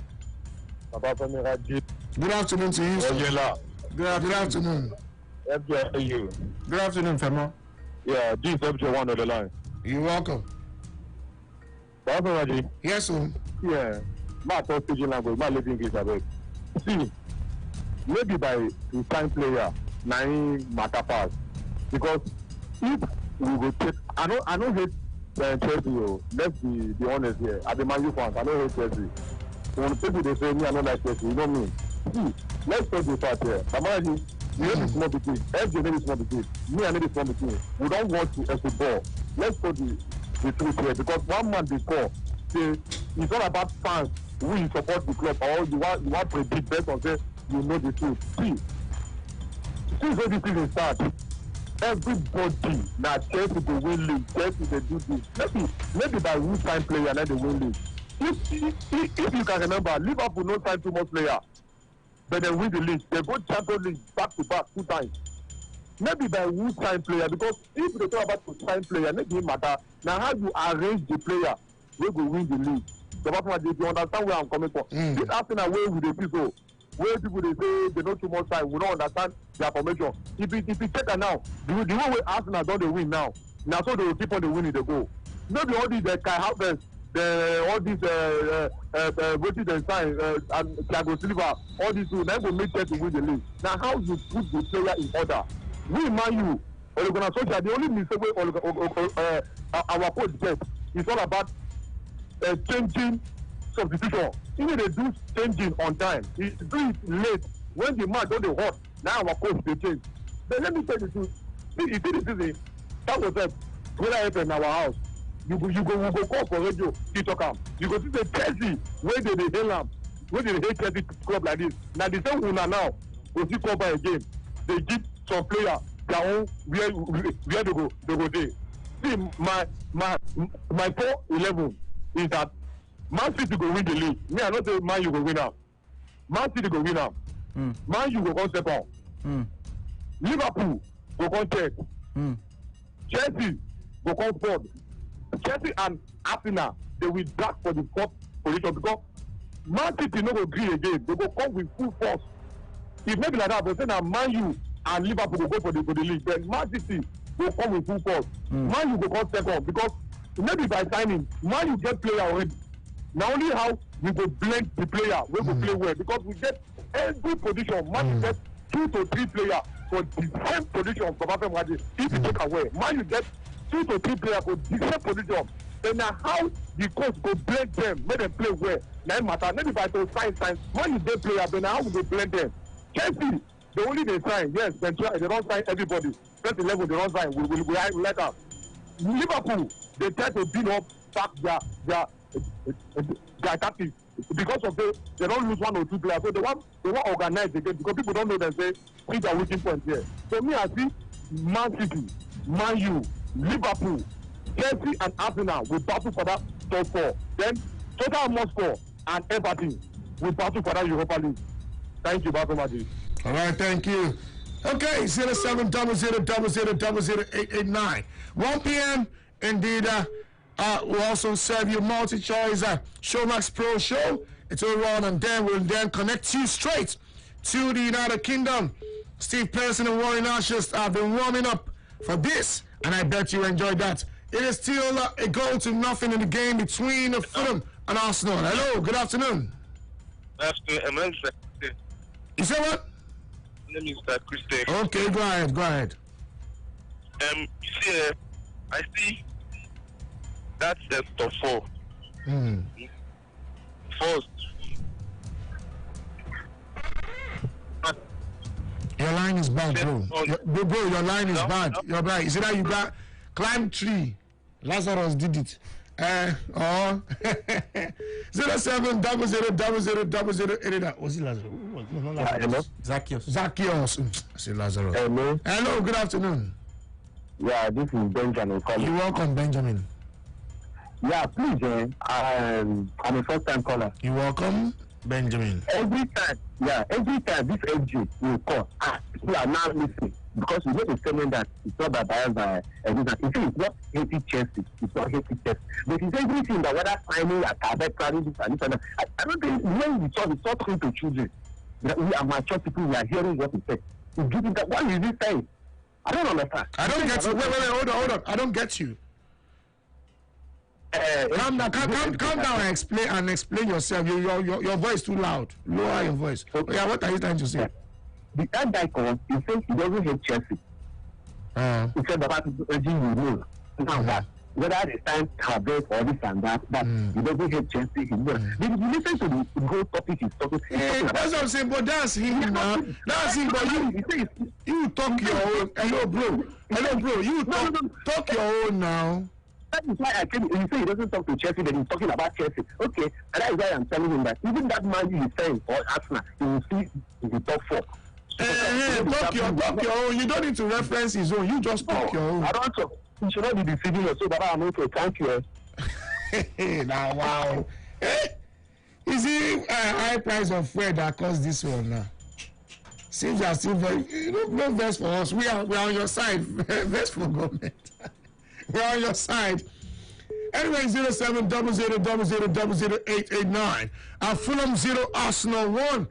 Good afternoon to you, sir. Good afternoon. FJ, Good afternoon, Femo. yeah, this is FJ1 on the line. You're welcome. Yes, sir. Yeah, my talk speaking language, my living English, I beg. See, maybe by the time player, nine matter pass. Because if we go take, I don't hate Chelsea, let's be honest here. At the Man U fans, I don't hate Chelsea. When people they say me, I don't like Chelsea, you know me. See, let's talk the fact here. Imagine, you know the small between, FJ know the small between, me I know the small between. We don't want to exit ball. Let's talk the truth here, because one man they score, say, it's all about fans who you support the club, or you want to predict based on say you know the truth. See, since all this season start, everybody now Chelsea to win league, Chelsea they do this. Maybe by who sign player and then they win league. If you can remember, Liverpool no sign too much player, but they win the league. They go Champions League back to back 2 times. Maybe by who sign player, because if they talk about to sign player, maybe it matter. Now how you arrange the player, we go win the league. The bottom of you understand where I'm coming from. This Arsenal way with the people, where people they say they know too much time, we don't understand their formation. If you check it now, the way Arsenal don't they win now. Now so they will keep on the winning the goal. Maybe all these Kai Havertz, all these voted and sign and Thiago Silva, all these two, then will make Chelsea win the league. Now how you put the player in order? We Man U, Ole Gunnar Solskjaer, the only mistake our coach gets is all about changing substitution. Even they do changing on time. He do it late when the match don't hot. Now our coach they change. But let me tell you the truth. See, you see this season, that was a whether happen in our house. We go call for radio, you talk am. You go see the Chelsea where they hail am, where they hate Chelsea club like this. Now the same winner now go see cover again. They give some player their own where they go there. See my 4-11 is that Man City go win the league. Me I not say Man U go win am. Man City go win am. Man U go come second. Liverpool go come third. Chelsea go come fourth. Chelsea and Arsenal they will drag for the 4th position because Man City no go gree again. They go come with full force. If maybe like that, but say now Man U and Liverpool go for the league. Then Man City go come with full force. Man U go come second because maybe by signing Man U get player already. Now only how we go blend the player, we go play well because we get every position. Man U get 2 to 3 players for the same position from African Magic. If you take away, Man U get 2 to 3 players for the same position. Then now how the coach go blend them, make them play well. Now it matter. Maybe by those sign, Man U get player, then how we go blend them. Chelsea, they only they sign. Yes, they don't sign everybody. First 11 they don't sign. We let them. Liverpool, they try to build up back their tactics because of they don't lose 1 or 2 players. So they want organize again because people don't know them say see their weakening point here. So me I see Man City, Man U, Liverpool, Chelsea and Arsenal will battle for that top 4. Then Tottenham Hotspur and Everton we battle for that Europa League. Thank you, Bato Magic. All right, thank you. Okay, 0700000889. 1 p.m. Indeed, we'll also serve you multi-choice Showmax Pro show. It's all on, and then we'll then connect you straight to the United Kingdom. Steve Pearson and Warren Ashes have been warming up for this, and I bet you enjoyed that. It is still a goal to nothing in the game between Fulham and Arsenal. Hello, good afternoon. Afternoon. You say what? My name is Christian. Okay, go ahead. You see, I see that's the top 4. First. Your line is bad, bro. Bro, your line is bad. You're bad. Is it that you got climb tree? Lazarus did it. 0700000088. Was it Lazarus? No, Lazarus. Zacchaeus. I say Lazarus. Hello, good afternoon. Yeah, this is Benjamin calling. You're welcome, Benjamin. Yeah, please, I'm a first-time caller. You're welcome, Benjamin. Every time this FG will call, people are now listening because we know the statement that it's not by bias by that. You see, it's not hating Chelsea, it's not hating Chelsea. But it's everything that whether signing a carpet, carrying this and this and that. I don't think when we talk, it's not talking to children. That we are mature people, we are hearing what he said. We give it that. What is he saying? I don't understand. I don't get you. Wait, hold on. I don't get you. Calm down and explain yourself. Your voice too loud. Lower your voice. Okay. Yeah, what are you trying to say? The third guy comes, he says he doesn't hate Chelsea. He said that you know. Now that whether they sign Cabet or this and that, but he doesn't hate Chelsea. He knows. If you listen to the whole topic he's talking about. That's what I'm saying, but that's him now. That's him, but you talk your own. Hello, bro. You talk your own now. That is why I came. You say he doesn't talk to Chelsea, then he's talking about Chelsea. Okay, and that is why I'm telling him that even that man you saying or Arsenal, he will see in the top 4. Talk your own. You don't need to reference his own. You just talk your own. I don't talk. You should not be deceiving yourself. But I'm okay. Thank you. Now, wow. Is it high price of fuel that caused this one now? Seems you are still very. No best for us. We are on your side. Best for government. We're on your side. Anyway, 0700000889. Fulham 0, Arsenal 1.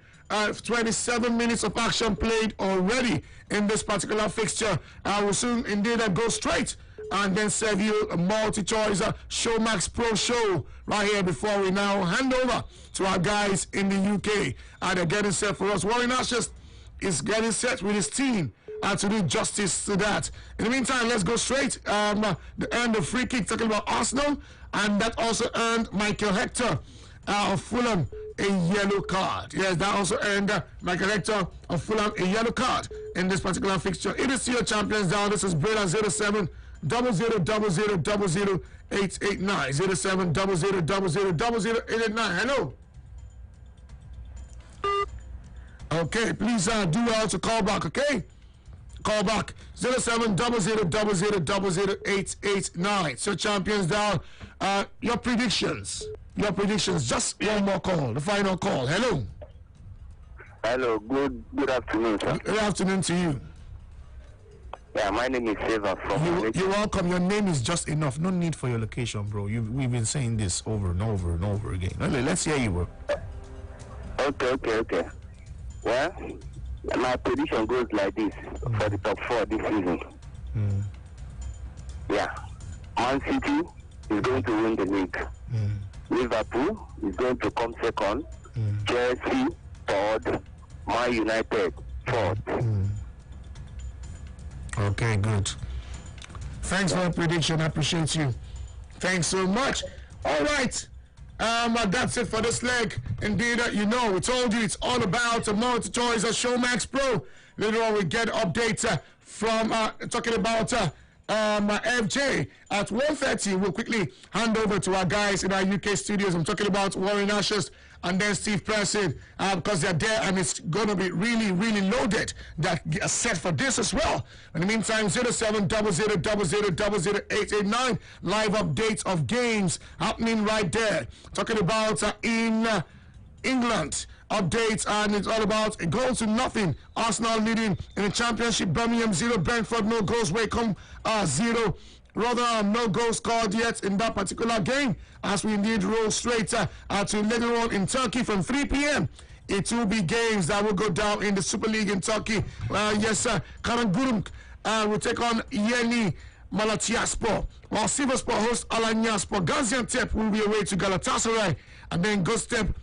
27 minutes of action played already in this particular fixture. I will soon indeed go straight and then serve you a multi-choice Showmax Pro show right here before we now hand over to our guys in the UK. They're getting set for us. Warren Ashes is getting set with his team to do justice to that. In the meantime, let's go straight. They earned a free kick talking about Arsenal, and that also earned Michael Hector of Fulham a yellow card. Yes, that also earned Michael Hector of Fulham a yellow card in this particular fixture. It is your champions down. This is Breda 07 00000889 07 00000889. Hello. Okay, please do well to call back. Okay. Call back 07 00000889. So champions down. Your predictions. Just one more call. The final call. Hello. Hello. Good afternoon, sir. Good afternoon to you. Yeah, my name is Seva from. You're welcome. Your name is just enough. No need for your location, bro. We've been saying this over and over and over again. Let's hear you, bro. Okay. Well, my prediction goes like this for the top 4 this season. Yeah. Man City is going to win the league. Liverpool is going to come second. Chelsea, 3rd. Man United, 4th. Okay, good. Thanks for the prediction. I appreciate you. Thanks so much. All right. That's it for this leg. Indeed, we told you it's all about a multi-choice Showmax Pro. Later on, we get updates from talking about FJ at 1:30. We'll quickly hand over to our guys in our UK studios. I'm talking about Warren Ashes and then Steve Pearson because they're there and it's going to be really, really loaded. That are set for this as well. In the meantime, 07 00000889 live updates of games happening right there. Talking about in England updates, and it's all about a goal to nothing. Arsenal leading in the Championship. Birmingham 0, Brentford no goals. Wycombe 0. Rotherham no goals scored yet in that particular game, as we indeed roll straight to later on in Turkey from 3 p.m. It will be games that will go down in the Super League in Turkey. Yes, sir. Karagümrük will take on Yeni Malatyaspor, while Sivasspor hosts Alanyaspor. Gaziantep will be away to Galatasaray, and then Göztepe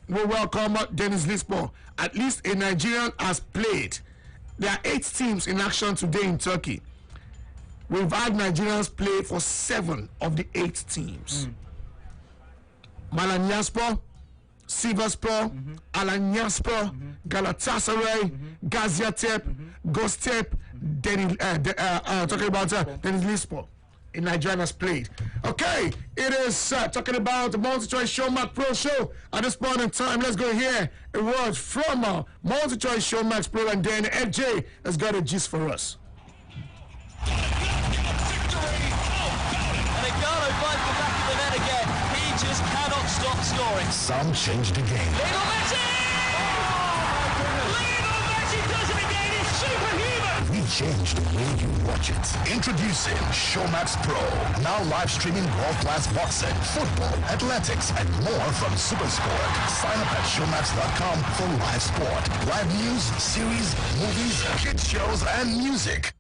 will welcome Denizlispor. At least a Nigerian has played. There are 8 teams in action today in Turkey. We've had Nigerians play for 7 of the 8 teams. Malatyaspor, Sivasspor, Alanyaspor, Galatasaray, Gaziantep, Göztepe, talking about Denizlispor. In Nigeria has played. Okay, it is talking about the Multi-Choice Showmax Pro Show. At this point in time, let's go hear a word from Multi-Choice Showmax Pro, and then FJ has got a gist for us. And Igalo finds the back of the net again. He just cannot stop scoring. Some changed the game. Lionel Messi! Lionel Messi does it again. It's superhuman. We changed the way you watch it. Introducing Showmax Pro. Now live streaming world-class boxing, football, athletics, and more from Supersport. Sign up at showmax.com for live sport, live news, series, movies, kids shows, and music.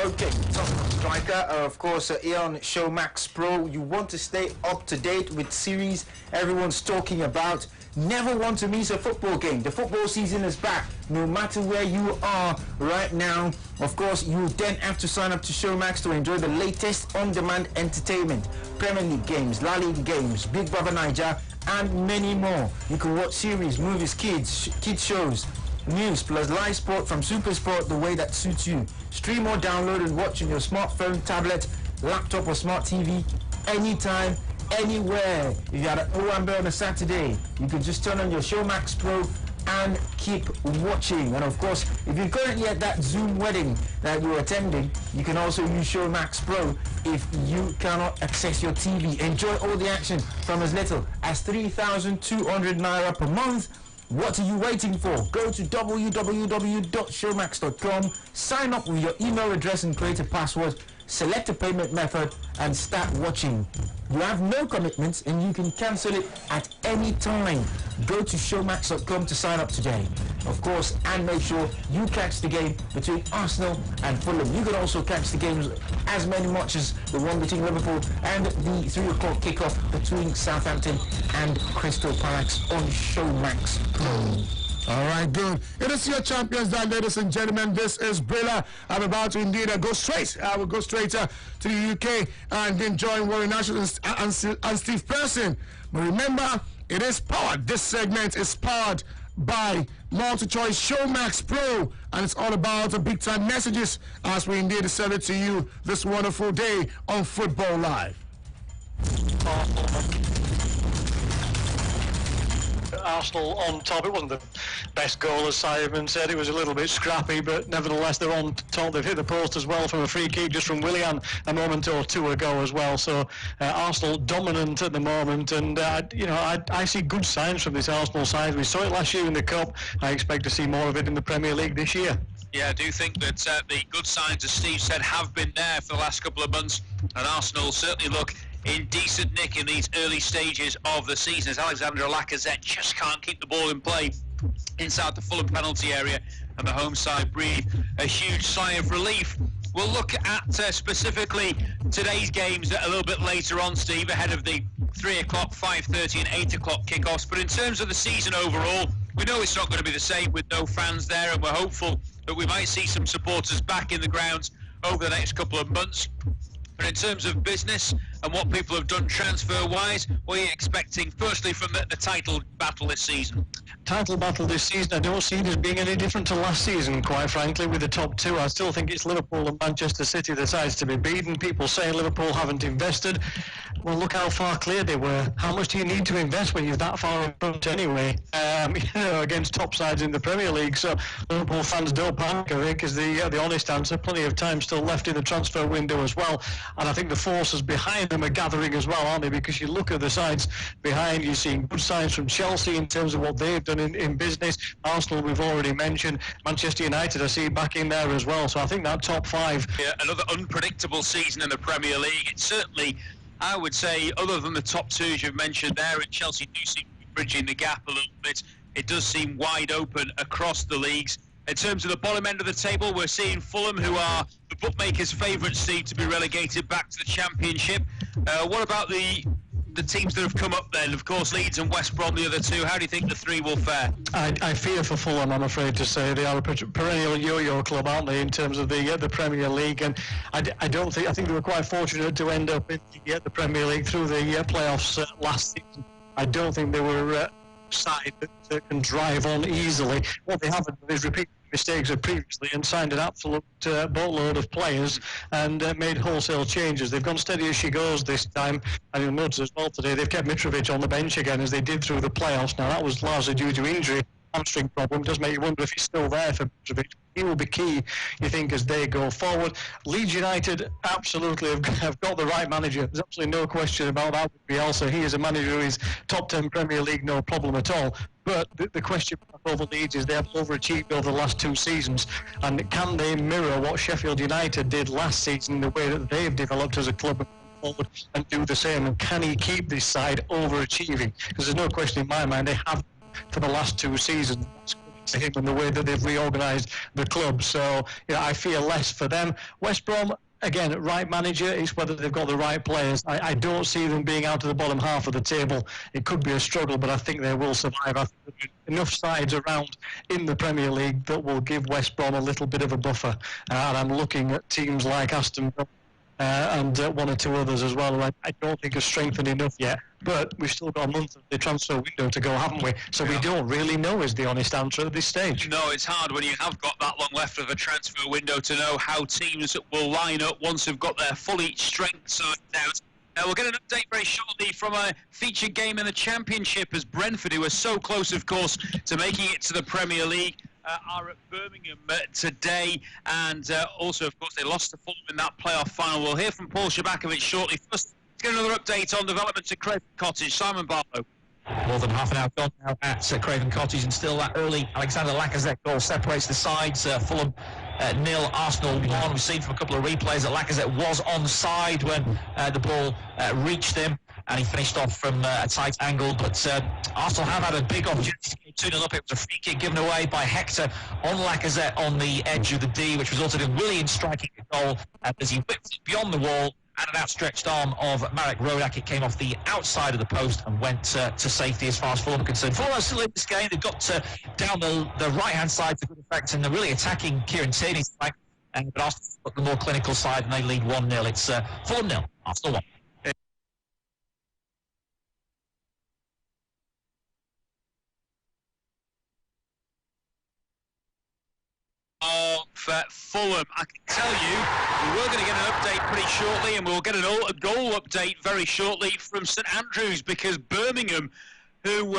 Okay, top striker, of course, Eon Showmax Pro. You want to stay up to date with series everyone's talking about. Never want to miss a football game. The football season is back, no matter where you are right now. Of course, you then have to sign up to Showmax to enjoy the latest on-demand entertainment. Premier League games, La Liga games, Big Brother Niger, and many more. You can watch series, movies, kids shows, news, plus live sport from Supersport the way that suits you. Stream or download and watch on your smartphone, tablet, laptop or smart TV anytime, anywhere. If you're at Owambe on a Saturday, you can just turn on your Showmax Pro and keep watching. And of course, if you're currently at that Zoom wedding that you're attending, you can also use Showmax Pro if you cannot access your TV. Enjoy all the action from as little as 3,200 Naira per month. What are you waiting for? Go to www.showmax.com, sign up with your email address and create a password, select a payment method, and start watching. You have no commitments and you can cancel it at any time. Go to showmax.com to sign up today. Of course, and make sure you catch the game between Arsenal and Fulham. You can also catch the games as many much as the one between Liverpool and the 3 o'clock kickoff between Southampton and Crystal Palace on Showmax Pro. All right, good. It is your champions, that, ladies and gentlemen. This is Brilla. I'm about to indeed go straight. I will go straight to the UK and then join Warren National and Steve Person. But remember, it is powered. This segment is powered by Multi-Choice Showmax Pro, and it's all about the big-time messages as we indeed serve it to you this wonderful day on Football Live. Arsenal on top. It wasn't the best goal, as Simon said. It was a little bit scrappy, but nevertheless they're on top. They've hit the post as well from a free kick just from Willian a moment or two ago as well. So Arsenal dominant at the moment, and I see good signs from this Arsenal side. We saw it last year in the Cup. I expect to see more of it in the Premier League this year. Yeah, I do think that the good signs, as Steve said, have been there for the last couple of months, and Arsenal certainly look in decent nick in these early stages of the season, as Alexander Lacazette just can't keep the ball in play inside the Fulham penalty area, and the home side breathe a huge sigh of relief. We'll look at specifically today's games a little bit later on, Steve, ahead of the 3 o'clock, 5:30 and 8 o'clock kickoffs. But in terms of the season overall, we know it's not going to be the same with no fans there, and we're hopeful that we might see some supporters back in the grounds over the next couple of months. But in terms of business, and what people have done transfer-wise. What are you expecting, firstly, from the title battle this season? Title battle this season, I don't see it as being any different to last season, quite frankly, with the top two. I still think it's Liverpool and Manchester City the sides to be beaten. People say Liverpool haven't invested. Well, look how far clear they were. How much do you need to invest when you're that far in front anyway, against top sides in the Premier League? So Liverpool fans don't panic, I think, is the honest answer. Plenty of time still left in the transfer window as well. And I think the forces behind them are gathering as well, aren't they? Because you look at the sides behind, you're seeing good signs from Chelsea in terms of what they've done in business. Arsenal, we've already mentioned. Manchester United, I see back in there as well. So I think that top five. Yeah, another unpredictable season in the Premier League. It's certainly, I would say, other than the top two as you've mentioned there, and Chelsea do seem to be bridging the gap a little bit. It does seem wide open across the leagues. In terms of the bottom end of the table, we're seeing Fulham, who are the bookmakers' favourites, seem to be relegated back to the Championship. What about the teams that have come up then? Of course, Leeds and West Brom, the other two. How do you think the three will fare? I fear for Fulham, I'm afraid to say. They are a perennial yo-yo club, aren't they, in terms of the Premier League? And I think they were quite fortunate to end up in the Premier League through the playoffs last season. I don't think they were side that can drive on easily. What they haven't done is repeat mistakes of previously and signed an absolute boatload of players and made wholesale changes. They've gone steady as she goes this time, and you'll notice as well today they've kept Mitrovic on the bench again as they did through the playoffs. Now that was largely due to injury. Hamstring problem does make you wonder if he's still there for Mitrovic. He will be key, you think, as they go forward. Leeds United absolutely have got the right manager. There's absolutely no question about that with Bielsa. He is a manager who is top 10 Premier League, no problem at all. But the question over Leeds is they have overachieved over the last two seasons, and can they mirror what Sheffield United did last season, the way that they've developed as a club, forward and do the same? And can he keep this side overachieving? Because there's no question in my mind they have for the last two seasons. To him and the way that they've reorganised the club. So, I fear less for them. West Brom, again, right manager. It's whether they've got the right players. I don't see them being out of the bottom half of the table. It could be a struggle, but I think they will survive. I think there's enough sides around in the Premier League that will give West Brom a little bit of a buffer. And I'm looking at teams like Aston Villa and one or two others as well. I don't think are strengthened enough yet. But we've still got a month of the transfer window to go, haven't we? So we don't really know is the honest answer at this stage. No, it's hard when you have got that long left of a transfer window to know how teams will line up once they've got their fully strength side out. We'll get an update very shortly from a featured game in the Championship as Brentford, who are so close, of course, to making it to the Premier League, are at Birmingham today, and also, of course, they lost to Fulham in that playoff final. We'll hear from Paul Shabakovic shortly. First, let's get another update on developments at Craven Cottage. Simon Barlow. More than half an hour gone now at Craven Cottage, and still that early Alexander Lacazette goal separates the sides. Fulham 0, Arsenal 1. We've seen from a couple of replays that Lacazette was onside when the ball reached him, and he finished off from a tight angle. But Arsenal have had a big opportunity to get 2-0 up. It was a free kick given away by Hector on Lacazette on the edge of the D, which resulted in Willian striking a goal as he whipped it beyond the wall. And an outstretched arm of Marek Rodak. It came off the outside of the post and went to safety as far as Fulham are concerned. Fulham are still in this game. They've got down the right-hand side to good effect, and they're really attacking Kieran Tierney's flank. But Arsenal got the more clinical side, and they lead 1-0. It's Fulham 0, Arsenal 1. Of Fulham. I can tell you, we were going to get an update pretty shortly, and we'll get a goal update very shortly from St Andrews, because Birmingham, who,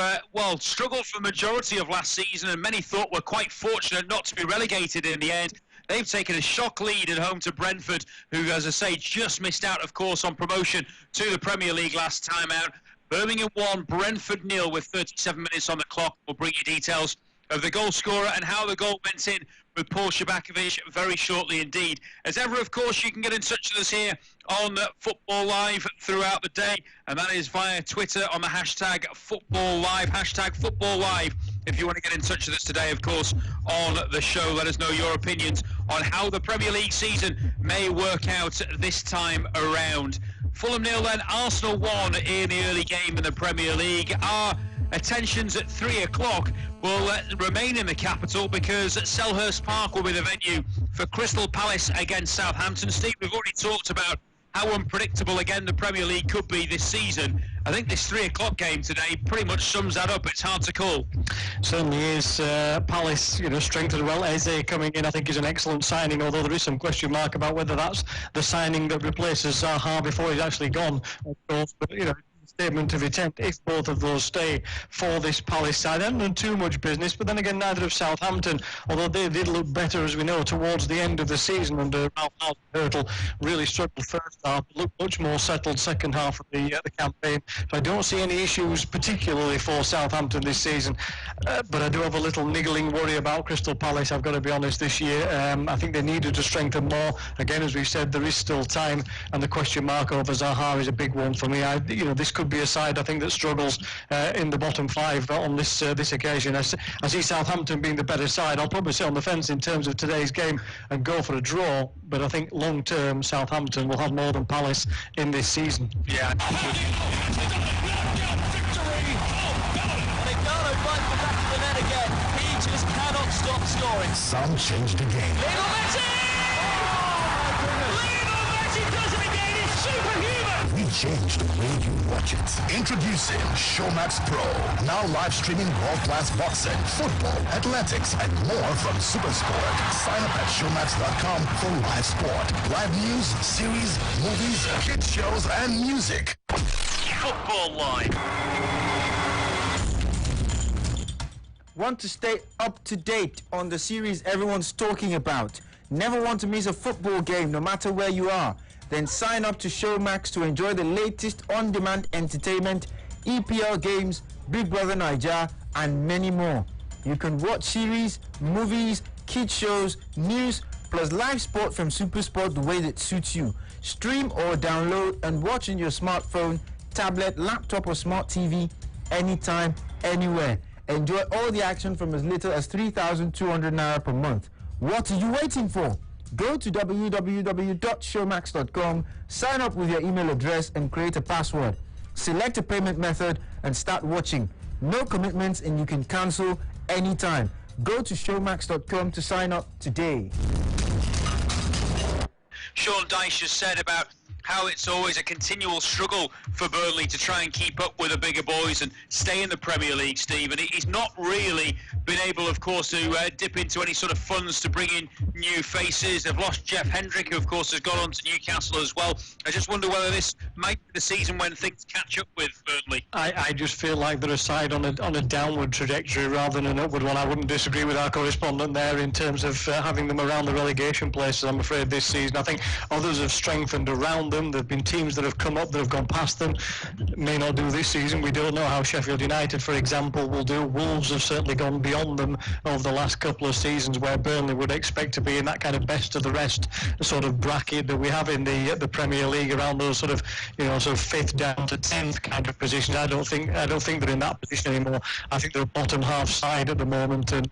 struggled for the majority of last season and many thought were quite fortunate not to be relegated in the end, they've taken a shock lead at home to Brentford, who, as I say, just missed out, of course, on promotion to the Premier League last time out. Birmingham 1, Brentford 0 with 37 minutes on the clock. We'll bring you details of the goal scorer and how the goal went in with Paul Shabakovic very shortly indeed. As ever, of course, you can get in touch with us here on Football Live throughout the day, and that is via Twitter on the hashtag Football Live, hashtag Football Live. If you want to get in touch with us today, of course, on the show, let us know your opinions on how the Premier League season may work out this time around. Fulham 0 then, Arsenal 1 in the early game in the Premier League. Our attentions at 3 o'clock will remain in the capital, because Selhurst Park will be the venue for Crystal Palace against Southampton. Steve, we've already talked about how unpredictable again the Premier League could be this season. I think this 3 o'clock game today pretty much sums that up. It's hard to call. Certainly is. Palace, strengthened well. Eze coming in, I think, is an excellent signing, although there is some question mark about whether that's the signing that replaces Zaha before he's actually gone. Of course, but, statement of intent if both of those stay for this Palace side. They haven't done too much business, but then again, neither have Southampton, although they did look better, as we know, towards the end of the season under Ralph Hurtle. Really struggled first half, looked much more settled second half of the campaign. So I don't see any issues particularly for Southampton this season, but I do have a little niggling worry about Crystal Palace, I've got to be honest, this year. I think they needed to strengthen more. Again, as we said, there is still time, and the question mark over Zaha is a big one for me. This could be a side, I think, that struggles in the bottom 5 on this occasion. I see Southampton being the better side. I'll probably sit on the fence in terms of today's game and go for a draw, but I think long term Southampton will have more than Palace in this season. Yeah. Igalo finds the back of the net again. He just cannot stop scoring. Some changed the game. Lionel Messi! Lionel Messi does it again. He's superhuman. We changed the way you watch it. Introducing Showmax Pro. Now live streaming world-class boxing, football, athletics, and more from SuperSport. Sign up at showmax.com for live sport, live news, series, movies, kids shows, and music. Football Live. Want to stay up to date on the series everyone's talking about? Never want to miss a football game no matter where you are? Then sign up to Showmax to enjoy the latest on-demand entertainment, EPL games, Big Brother Naija, and many more. You can watch series, movies, kids shows, news, plus live sport from SuperSport the way that suits you. Stream or download and watch on your smartphone, tablet, laptop, or smart TV anytime, anywhere. Enjoy all the action from as little as 3,200 Naira per month. What are you waiting for? Go to www.showmax.com, sign up with your email address and create a password. Select a payment method and start watching. No commitments and you can cancel anytime. Go to showmax.com to sign up today. Sean Dyche has said about how it's always a continual struggle for Burnley to try and keep up with the bigger boys and stay in the Premier League, Steve. And he's not really been able, of course, to dip into any sort of funds to bring in new faces. They've lost Jeff Hendrick, who, of course, has gone on to Newcastle as well. I just wonder whether this might be the season when things catch up with Burnley. I just feel like they're a side on a downward trajectory rather than an upward one. I wouldn't disagree with our correspondent there in terms of having them around the relegation places, I'm afraid, this season. I think others have strengthened around them. There have been teams that have come up that have gone past them. May not do this season. We don't know how Sheffield United, for example, will do. Wolves have certainly gone beyond them over the last couple of seasons, where Burnley would expect to be in that kind of best of the rest sort of bracket that we have in the Premier League, around those sort of 5th down to 10th kind of positions. I don't think they're in that position anymore. I think they're a bottom half side at the moment, and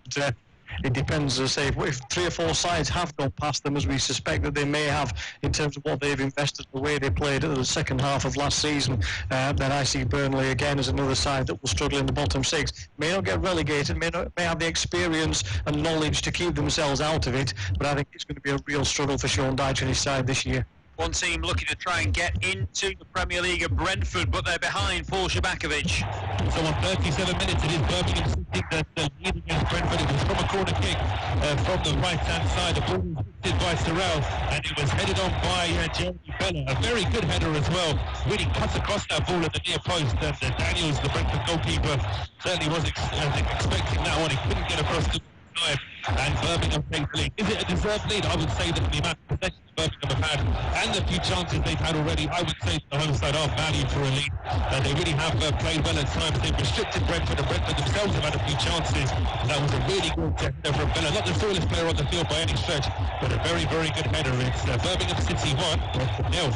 it depends, as I say, if 3 or 4 sides have gone past them, as we suspect that they may have in terms of what they've invested, the way they played at the second half of last season, then I see Burnley again as another side that will struggle in the bottom 6. May not get relegated, may have the experience and knowledge to keep themselves out of it, but I think it's going to be a real struggle for Sean Dyche and his side this year. One team looking to try and get into the Premier League at Brentford, but they're behind Paul Shabakovic. So on 37 minutes, it is Birmingham City that lead against Brentford. It was from a corner kick from the right-hand side. The ball was hit by Sorrell, and it was headed on by Jeremy Bella. A very good header as well. Really cuts across that ball at the near post. And Daniels, the Brentford goalkeeper, certainly was expecting that one. He couldn't get across the time, and Birmingham takes the lead. Is it a deserved lead? I would say that the amount of possession Birmingham have had and the few chances they've had already, I would say the home side are valued for a lead. They really have played well at times. They've restricted Brentford, and Brentford themselves have had a few chances. That was a really good header from Bella. Not the tallest player on the field by any stretch, but a very, very good header. It's Birmingham City 1, Brentford 0.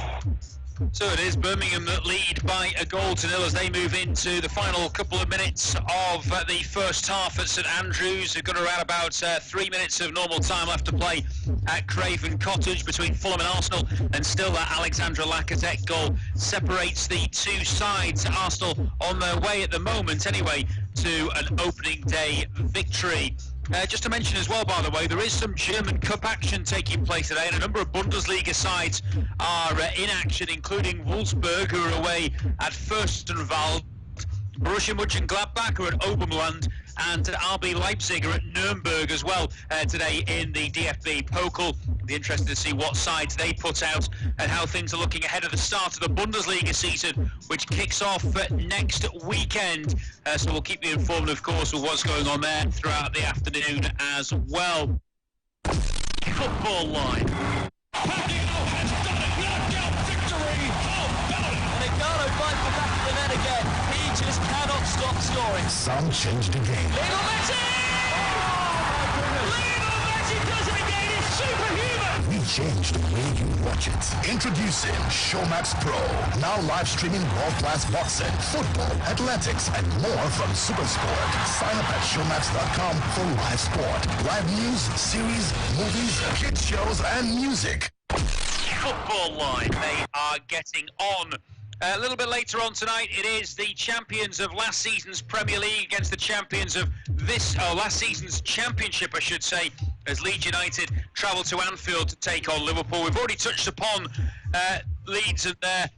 So it is Birmingham that lead by a goal to nil as they move into the final couple of minutes of the first half at St Andrews. They've got around about 3 minutes of normal time left to play at Craven Cottage between Fulham and Arsenal, and still that Alexandre Lacazette goal separates the two sides. Arsenal on their way at the moment anyway to an opening day victory. Just to mention as well, by the way, there is some German Cup action taking place today, and a number of Bundesliga sides are in action, including Wolfsburg, who are away at Fürstenwald. Borussia Mönchengladbach are at Obermland, and RB Leipzig are at Nuremberg as well today in the DFB Pokal. Be interested to see what sides they put out and how things are looking ahead of the start of the Bundesliga season, which kicks off next weekend. So we'll keep you informed, of course, with what's going on there throughout the afternoon as well. Football Line. Pacquiao has done it! Knockout victory! How about it? And Ngannou finds the back of the net again. He just cannot stop scoring. Some change the game. Lionel Messi! Lionel Messi does it again! He's superhuman! We change the way you watch it. Introducing Showmax Pro. Now live streaming world-class boxing, football, athletics, and more from Supersport. Sign up at showmax.com for live sport, live news, series, movies, kids shows, and music. Football Line. They are getting on. A little bit later on tonight, it is the champions of last season's Premier League against the champions of last season's Championship, I should say, as Leeds United travel to Anfield to take on Liverpool. We've already touched upon Leeds and their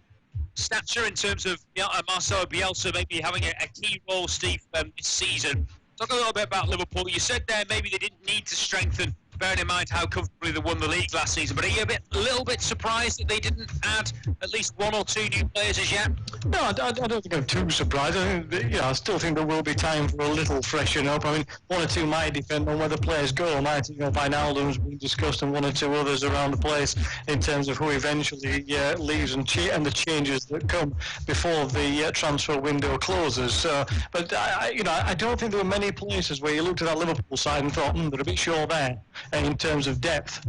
stature in terms of Marcelo Bielsa maybe having a key role, Steve, this season. Talk a little bit about Liverpool. You said there maybe they didn't need to strengthen, bearing in mind how comfortably they won the league last season. But are you a little bit surprised that they didn't add at least one or two new players as yet? No, I don't think I'm too surprised. I still think there will be time for a little freshen up. I mean, one or two might depend on where the players go. Wijnaldum's been discussed, and one or two others around the place in terms of who eventually leaves and the changes that come before the transfer window closes. So, but I don't think there were many places where you looked at that Liverpool side and thought, they're a bit short there in terms of depth.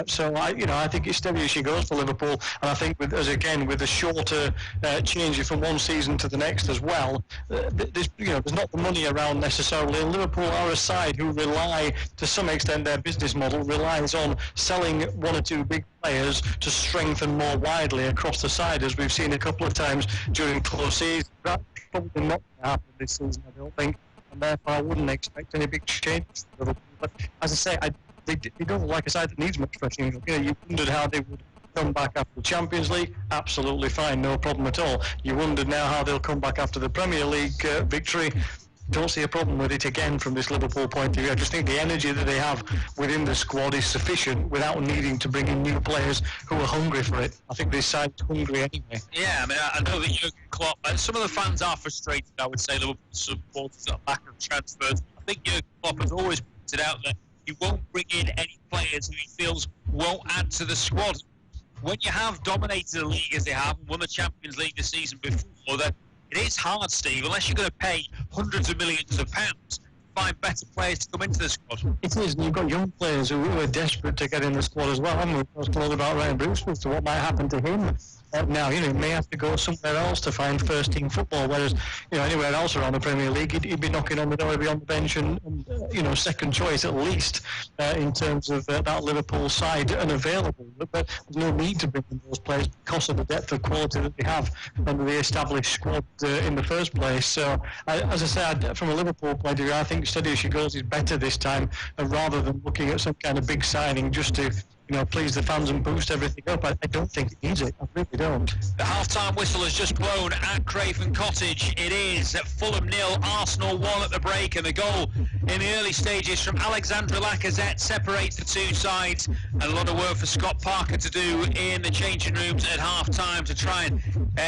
So I think it's steady as she goes for Liverpool, and I think with the shorter change from one season to the next as well, there's not the money around necessarily. And Liverpool are a side who rely, to some extent, their business model relies on selling one or two big players to strengthen more widely across the side, as we've seen a couple of times during close seasons. That's probably not going to happen this season, I don't think, and therefore I wouldn't expect any big changes for Liverpool. But as I say, they don't look like a side that needs much freshening up. You wondered how they would come back after the Champions League. Absolutely fine, no problem at all. You wondered now how they'll come back after the Premier League victory. Don't see a problem with it again from this Liverpool point of view. I just think the energy that they have within the squad is sufficient without needing to bring in new players who are hungry for it. I think this side's hungry anyway. Yeah, I mean, I know that Jurgen Klopp, some of the fans are frustrated, I would say, Liverpool supporters at lack of transfers. I think Jurgen Klopp has always pointed out that he won't bring in any players who he feels won't add to the squad. When you have dominated the league as they have and won the Champions League the season before, then it is hard, Steve, unless you're going to pay hundreds of millions of pounds, to find better players to come into the squad. It is, and you've got young players who are desperate to get in the squad as well. And we've talked a lot about Ryan Brewster as to what might happen to him. Now, he may have to go somewhere else to find first-team football, whereas, anywhere else around the Premier League, he'd be knocking on the door, he'd be on the bench and second choice at least in terms of that Liverpool side and available. But there's no need to bring in those players because of the depth of quality that they have under the established squad in the first place. So, as I said, from a Liverpool point of view, I think steady as she goes is better this time, rather than looking at some kind of big signing just to please the fans and boost everything up. I don't think it needs it. I really don't. The half-time whistle has just blown at Craven Cottage. It is at Fulham 0, Arsenal 1 at the break, and the goal in the early stages from Alexandre Lacazette separates the two sides, and a lot of work for Scott Parker to do in the changing rooms at half-time to try and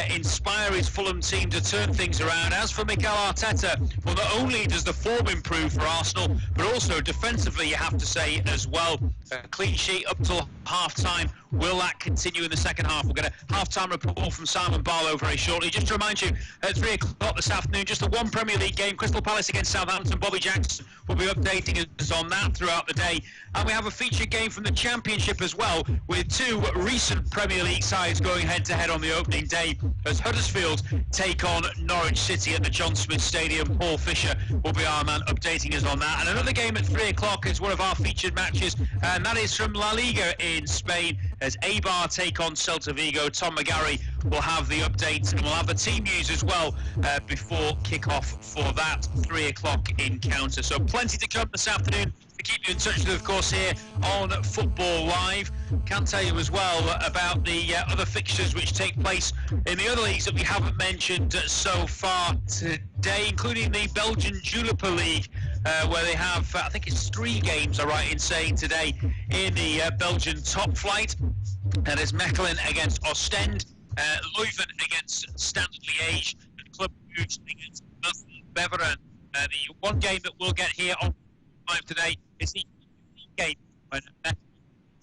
inspire his Fulham team to turn things around. As for Mikel Arteta, well, not only does the form improve for Arsenal, but also defensively, you have to say as well. A clean sheet up till half-time. Will that continue in the second half? We'll get a half-time report from Simon Barlow very shortly. Just to remind you, at 3 o'clock this afternoon, just a one Premier League game, Crystal Palace against Southampton. Bobby Jackson will be updating us on that throughout the day. And we have a featured game from the Championship as well, with two recent Premier League sides going head-to-head on the opening day as Huddersfield take on Norwich City at the John Smith Stadium. Paul Fisher will be our man updating us on that. And another game at 3 o'clock is one of our featured matches, and that is from La Liga in Spain as Eibar take on Celta Vigo. Tom McGarry we'll have the updates and we'll have the team news as well before kick-off for that 3 o'clock encounter. So plenty to come this afternoon. To keep you in touch with, of course, here on Football Live. Can tell you as well about the other fixtures which take place in the other leagues that we haven't mentioned so far today, including the Belgian Jupiler League, where they have, I think it's 3 games, I'm right in saying, today in the Belgian top flight. And it's Mechelen against Ostend, Leuven against Standard Liège, and Club Brugge against Beveren. The one game that we'll get here on Live today is the game when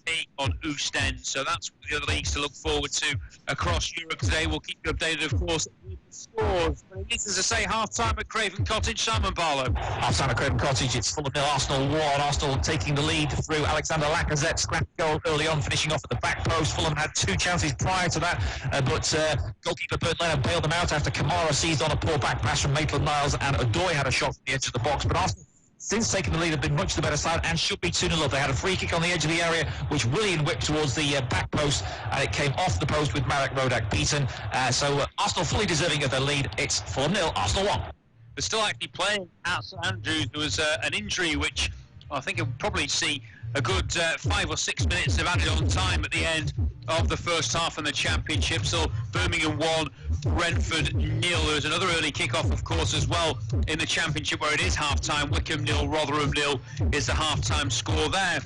take on Ostend. So that's the other leagues to look forward to across Europe today. We'll keep you updated, of course, with the scores. But it is, as I say, half-time at Craven Cottage. Simon Barlow. Half-time at Craven Cottage. It's Fulham 0, Arsenal 1. Arsenal taking the lead through Alexander Lacazette's scrappy goal early on, finishing off at the back post. Fulham had 2 chances prior to that, but goalkeeper Bernd Leno bailed them out after Kamara seized on a poor back pass from Maitland-Niles, and Odoi had a shot from the edge of the box. But Arsenal, since taking the lead, have been much the better side and should be 2-0 up. They had a free kick on the edge of the area, which Willian whipped towards the back post, and it came off the post with Marek Rodak beaten. So Arsenal fully deserving of their lead. It's 4-0, Arsenal 1. They're still actually playing at St Andrews. There was an injury which I think you'll probably see a good 5 or 6 minutes of added on time at the end of the first half in the Championship. So Birmingham 1, Brentford 0. There's another early kick-off, of course, as well in the Championship where it is half-time. Wickham 0, Rotherham 0 is the half-time score there.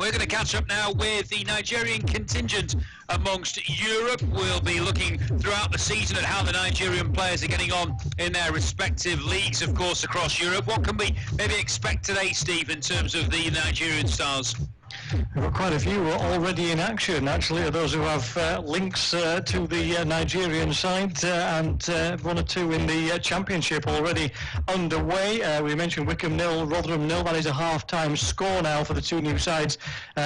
We're going to catch up now with the Nigerian contingent amongst Europe. We'll be looking throughout the season at how the Nigerian players are getting on in their respective leagues, of course, across Europe. What can we maybe expect today, Steve, in terms of the Nigerian stars? We've got quite a few already in action, actually, those who have links to the Nigerian side, and 1 or 2 in the Championship already underway. We mentioned Wickham 0, Rotherham 0. That is a half-time score now for the 2 new sides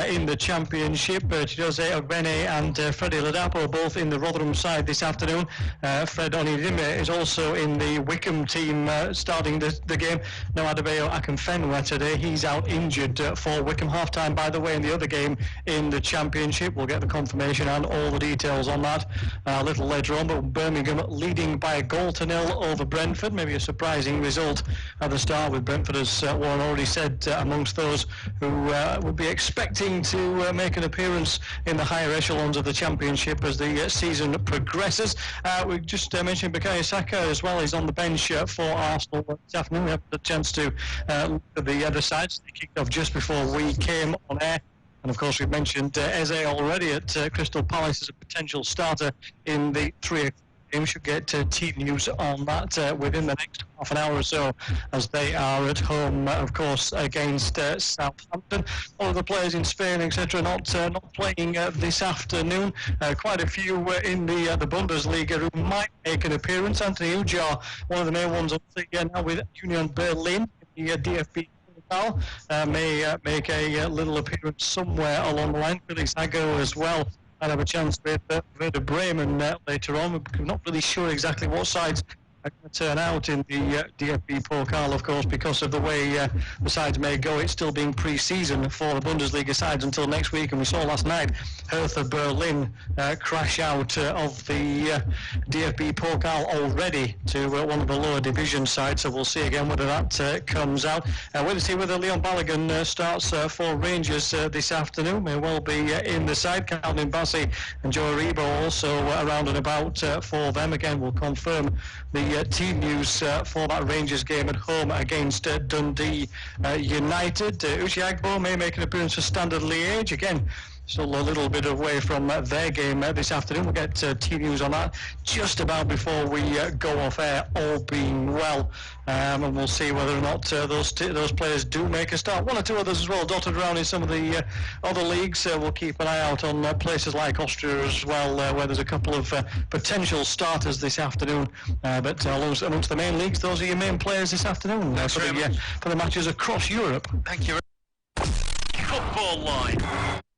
in the Championship. Chidozie Ogbene and Freddie Ladapo are both in the Rotherham side this afternoon. Fred Onidime is also in the Wickham team starting the game. No Adebayo Akinfenwa today. He's out injured for Wickham. Half-time, by the way, in the other game in the Championship. We'll get the confirmation and all the details on that a little later on. But Birmingham leading by a 0 over Brentford. Maybe a surprising result at the start, with Brentford, as Warren already said, amongst those who would be expecting to make an appearance in the higher echelons of the Championship as the season progresses. We just mentioned Bukayo Saka as well. He's on the bench for Arsenal this afternoon. We have the chance to look at the other sides. They kicked off just before we came on air. And of course, we've mentioned Eze already at Crystal Palace as a potential starter in the 3 o'clock game. Should get team news on that within the next half an hour or so, as they are at home, of course, against Southampton. All of the players in Spain, etc., not playing this afternoon. Quite a few in the Bundesliga who might make an appearance. Anthony Ujah, one of the main ones, now with Union Berlin, the DFB. May make a little appearance somewhere along the line. Felix Ago as well. I'll have a chance with Werder Bremen later on. We're not really sure exactly what sides are going to turn out in the DFB Pokal, of course, because of the way the sides may go. It's still being pre-season for the Bundesliga sides until next week, and we saw last night Hertha Berlin crash out of the DFB Pokal already to one of the lower division sides, so we'll see again whether that comes out. We'll see whether Leon Balogun starts for Rangers this afternoon. May well be in the side. Calvin Bassey and Joe Aribo also around and about for them. Again, we'll confirm the team news for that Rangers game at home against Dundee United. Uche Agbo may make an appearance for Standard Liège. Again, still a little bit away from their game this afternoon. We'll get team news on that just about before we go off air, all being well. And we'll see whether or not those players do make a start. 1 or 2 others as well dotted around in some of the other leagues. We'll keep an eye out on places like Austria as well, where there's a couple of potential starters this afternoon. But amongst the main leagues, those are your main players this afternoon for the matches across Europe. Thank you. Football Line.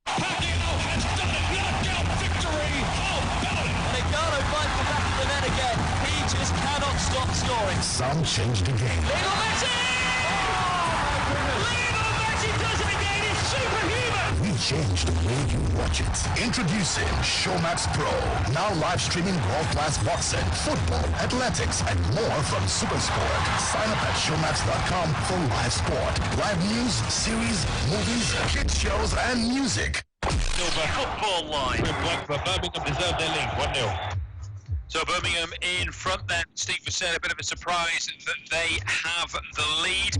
Pacquiao has done it. Knockout victory. How about it? Ngannou finds the back of the net again. He just cannot stop scoring. Some changed the game. Lionel Messi! Oh, my goodness. Lionel Messi does it again. He's superhuman. We change the way you watch it. Introducing Showmax Pro. Now live streaming world-class boxing, football, athletics, and more from SuperSport. Sign up at showmax.com for live sport, live news, series, movies, kids shows, and music. Silver Football Line. Birmingham deserve their league. 1-0. So Birmingham in front then. Steve was saying a bit of a surprise that they have the lead.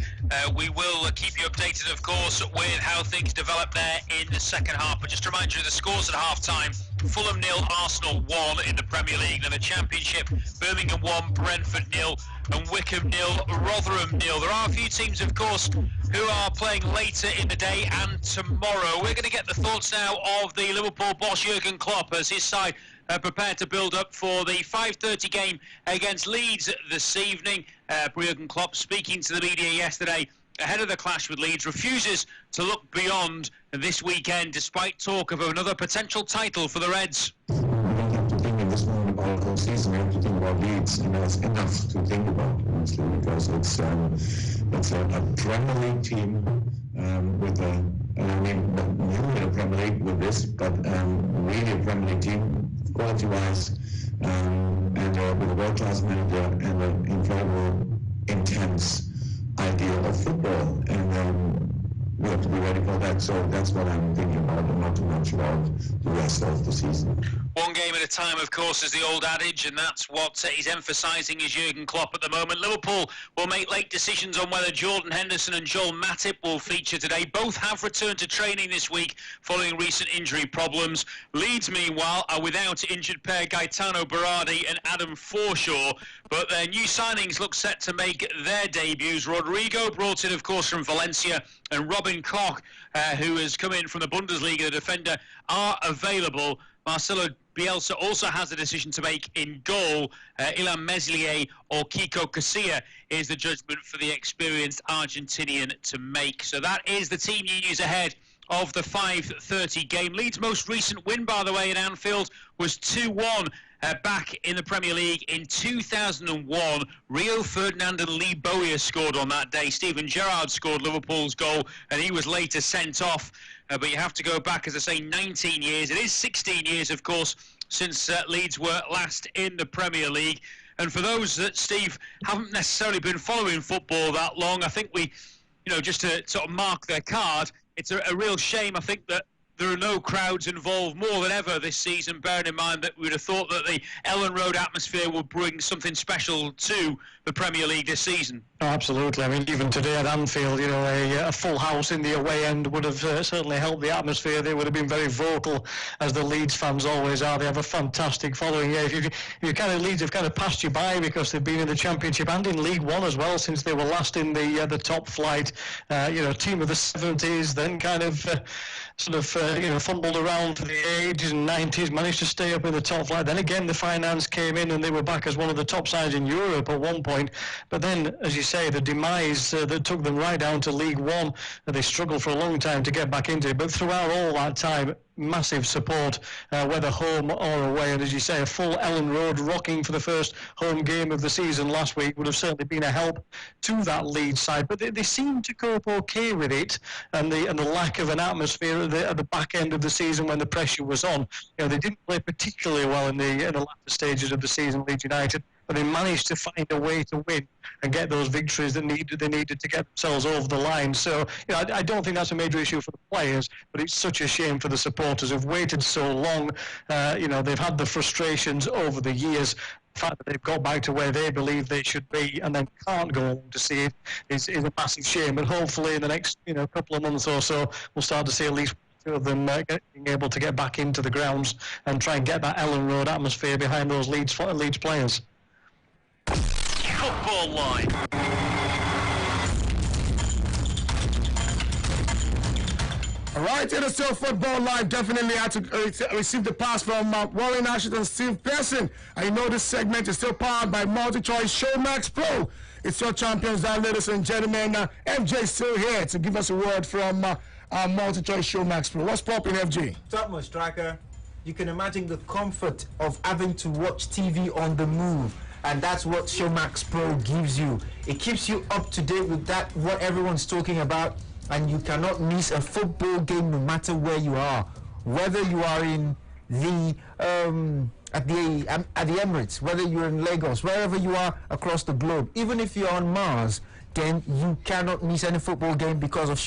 We will keep you updated, of course, with how things develop there in the second half. But just to remind you of the scores at half-time. Fulham 0, Arsenal 1 in the Premier League. Then the Championship, Birmingham 1, Brentford 0, and Wickham 0, Rotherham 0. There are a few teams, of course, who are playing later in the day and tomorrow. We're going to get the thoughts now of the Liverpool boss, Jurgen Klopp, as his side prepared to build up for the 5:30 game against Leeds this evening. Jurgen Klopp, speaking to the media yesterday ahead of the clash with Leeds, refuses to look beyond this weekend despite talk of another potential title for the Reds. We don't have to think in this moment about the whole season. We have to think about Leeds, and that's enough to think about, honestly, because it's a Premier League team with a, I mean, new in a Premier League with this, but really a Premier League team, quality-wise, and with a world-class manager and an incredible, intense idea of football, and we have to be ready for that. So that's what I'm thinking about, and not too much about the rest of the season. One game at a time, of course, is the old adage, and that's what he's emphasising is Jurgen Klopp at the moment. Liverpool will make late decisions on whether Jordan Henderson and Joel Matip will feature today. Both have returned to training this week following recent injury problems. Leeds, meanwhile, are without injured pair Gaetano Berardi and Adam Forshaw, but their new signings look set to make their debuts. Rodrigo, brought in, of course, from Valencia, and Robin Koch, who has come in from the Bundesliga, the defender, are available. Marcelo Bielsa also has a decision to make in goal. Ilham Meslier or Kiko Casilla is the judgment for the experienced Argentinian to make. So that is the team news ahead of the 5:30 game. Leeds' most recent win, by the way, at Anfield was 2-1 back in the Premier League in 2001. Rio Ferdinand and Lee Bowyer scored on that day. Steven Gerrard scored Liverpool's goal, and he was later sent off. But you have to go back, as I say, 19 years. It is 16 years, of course, since Leeds were last in the Premier League. And for those that, Steve, haven't necessarily been following football that long, I think we, just to sort of mark their card, it's a real shame, I think, that there are no crowds involved more than ever this season, bearing in mind that we would have thought that the Ellen Road atmosphere would bring something special to the Premier League this season. Oh, absolutely. I mean, even today at Anfield, a full house in the away end would have certainly helped the atmosphere. They would have been very vocal, as the Leeds fans always are. They have a fantastic following. Yeah, Leeds have kind of passed you by because they've been in the Championship and in League One as well since they were last in the top flight. Team of the 70s, then kind of fumbled around for the 80s and 90s, managed to stay up in the top flight. Then again, the finance came in and they were back as one of the top sides in Europe at one point. But then, as you say, the demise that took them right down to League One, they struggled for a long time to get back into it. But throughout all that time, massive support, whether home or away. And as you say, a full Ellen Road rocking for the first home game of the season last week would have certainly been a help to that Leeds side. But they seem to cope okay with it, and the lack of an atmosphere at the back end of the season when the pressure was on. They didn't play particularly well in the latter stages of the season, Leeds United, but they managed to find a way to win and get those victories that they needed to get themselves over the line. So, I don't think that's a major issue for the players, but it's such a shame for the supporters who've waited so long. They've had the frustrations over the years. The fact that they've got back to where they believe they should be and then can't go along to see it is a massive shame. But hopefully in the next couple of months or so, we'll start to see at least two of them being able to get back into the grounds and try and get that Ellen Road atmosphere behind those Leeds players. Football Line. All right, it is still Football Live. Definitely had to receive the pass from Warren Ashton and Steve Pearson. I know this segment is still powered by MultiChoice Showmax Pro. It's your champions now, ladies and gentlemen. FJ is still here to give us a word from MultiChoice Showmax Pro. What's popping, FJ? Topmost striker. You can imagine the comfort of having to watch TV on the move. And that's what Showmax Pro gives you. It keeps you up to date with what everyone's talking about. and you cannot miss a football game no matter where you are, whether you are in the at the Emirates, whether you're in Lagos, wherever you are across the globe, even if you're on Mars, then you cannot miss any football game because of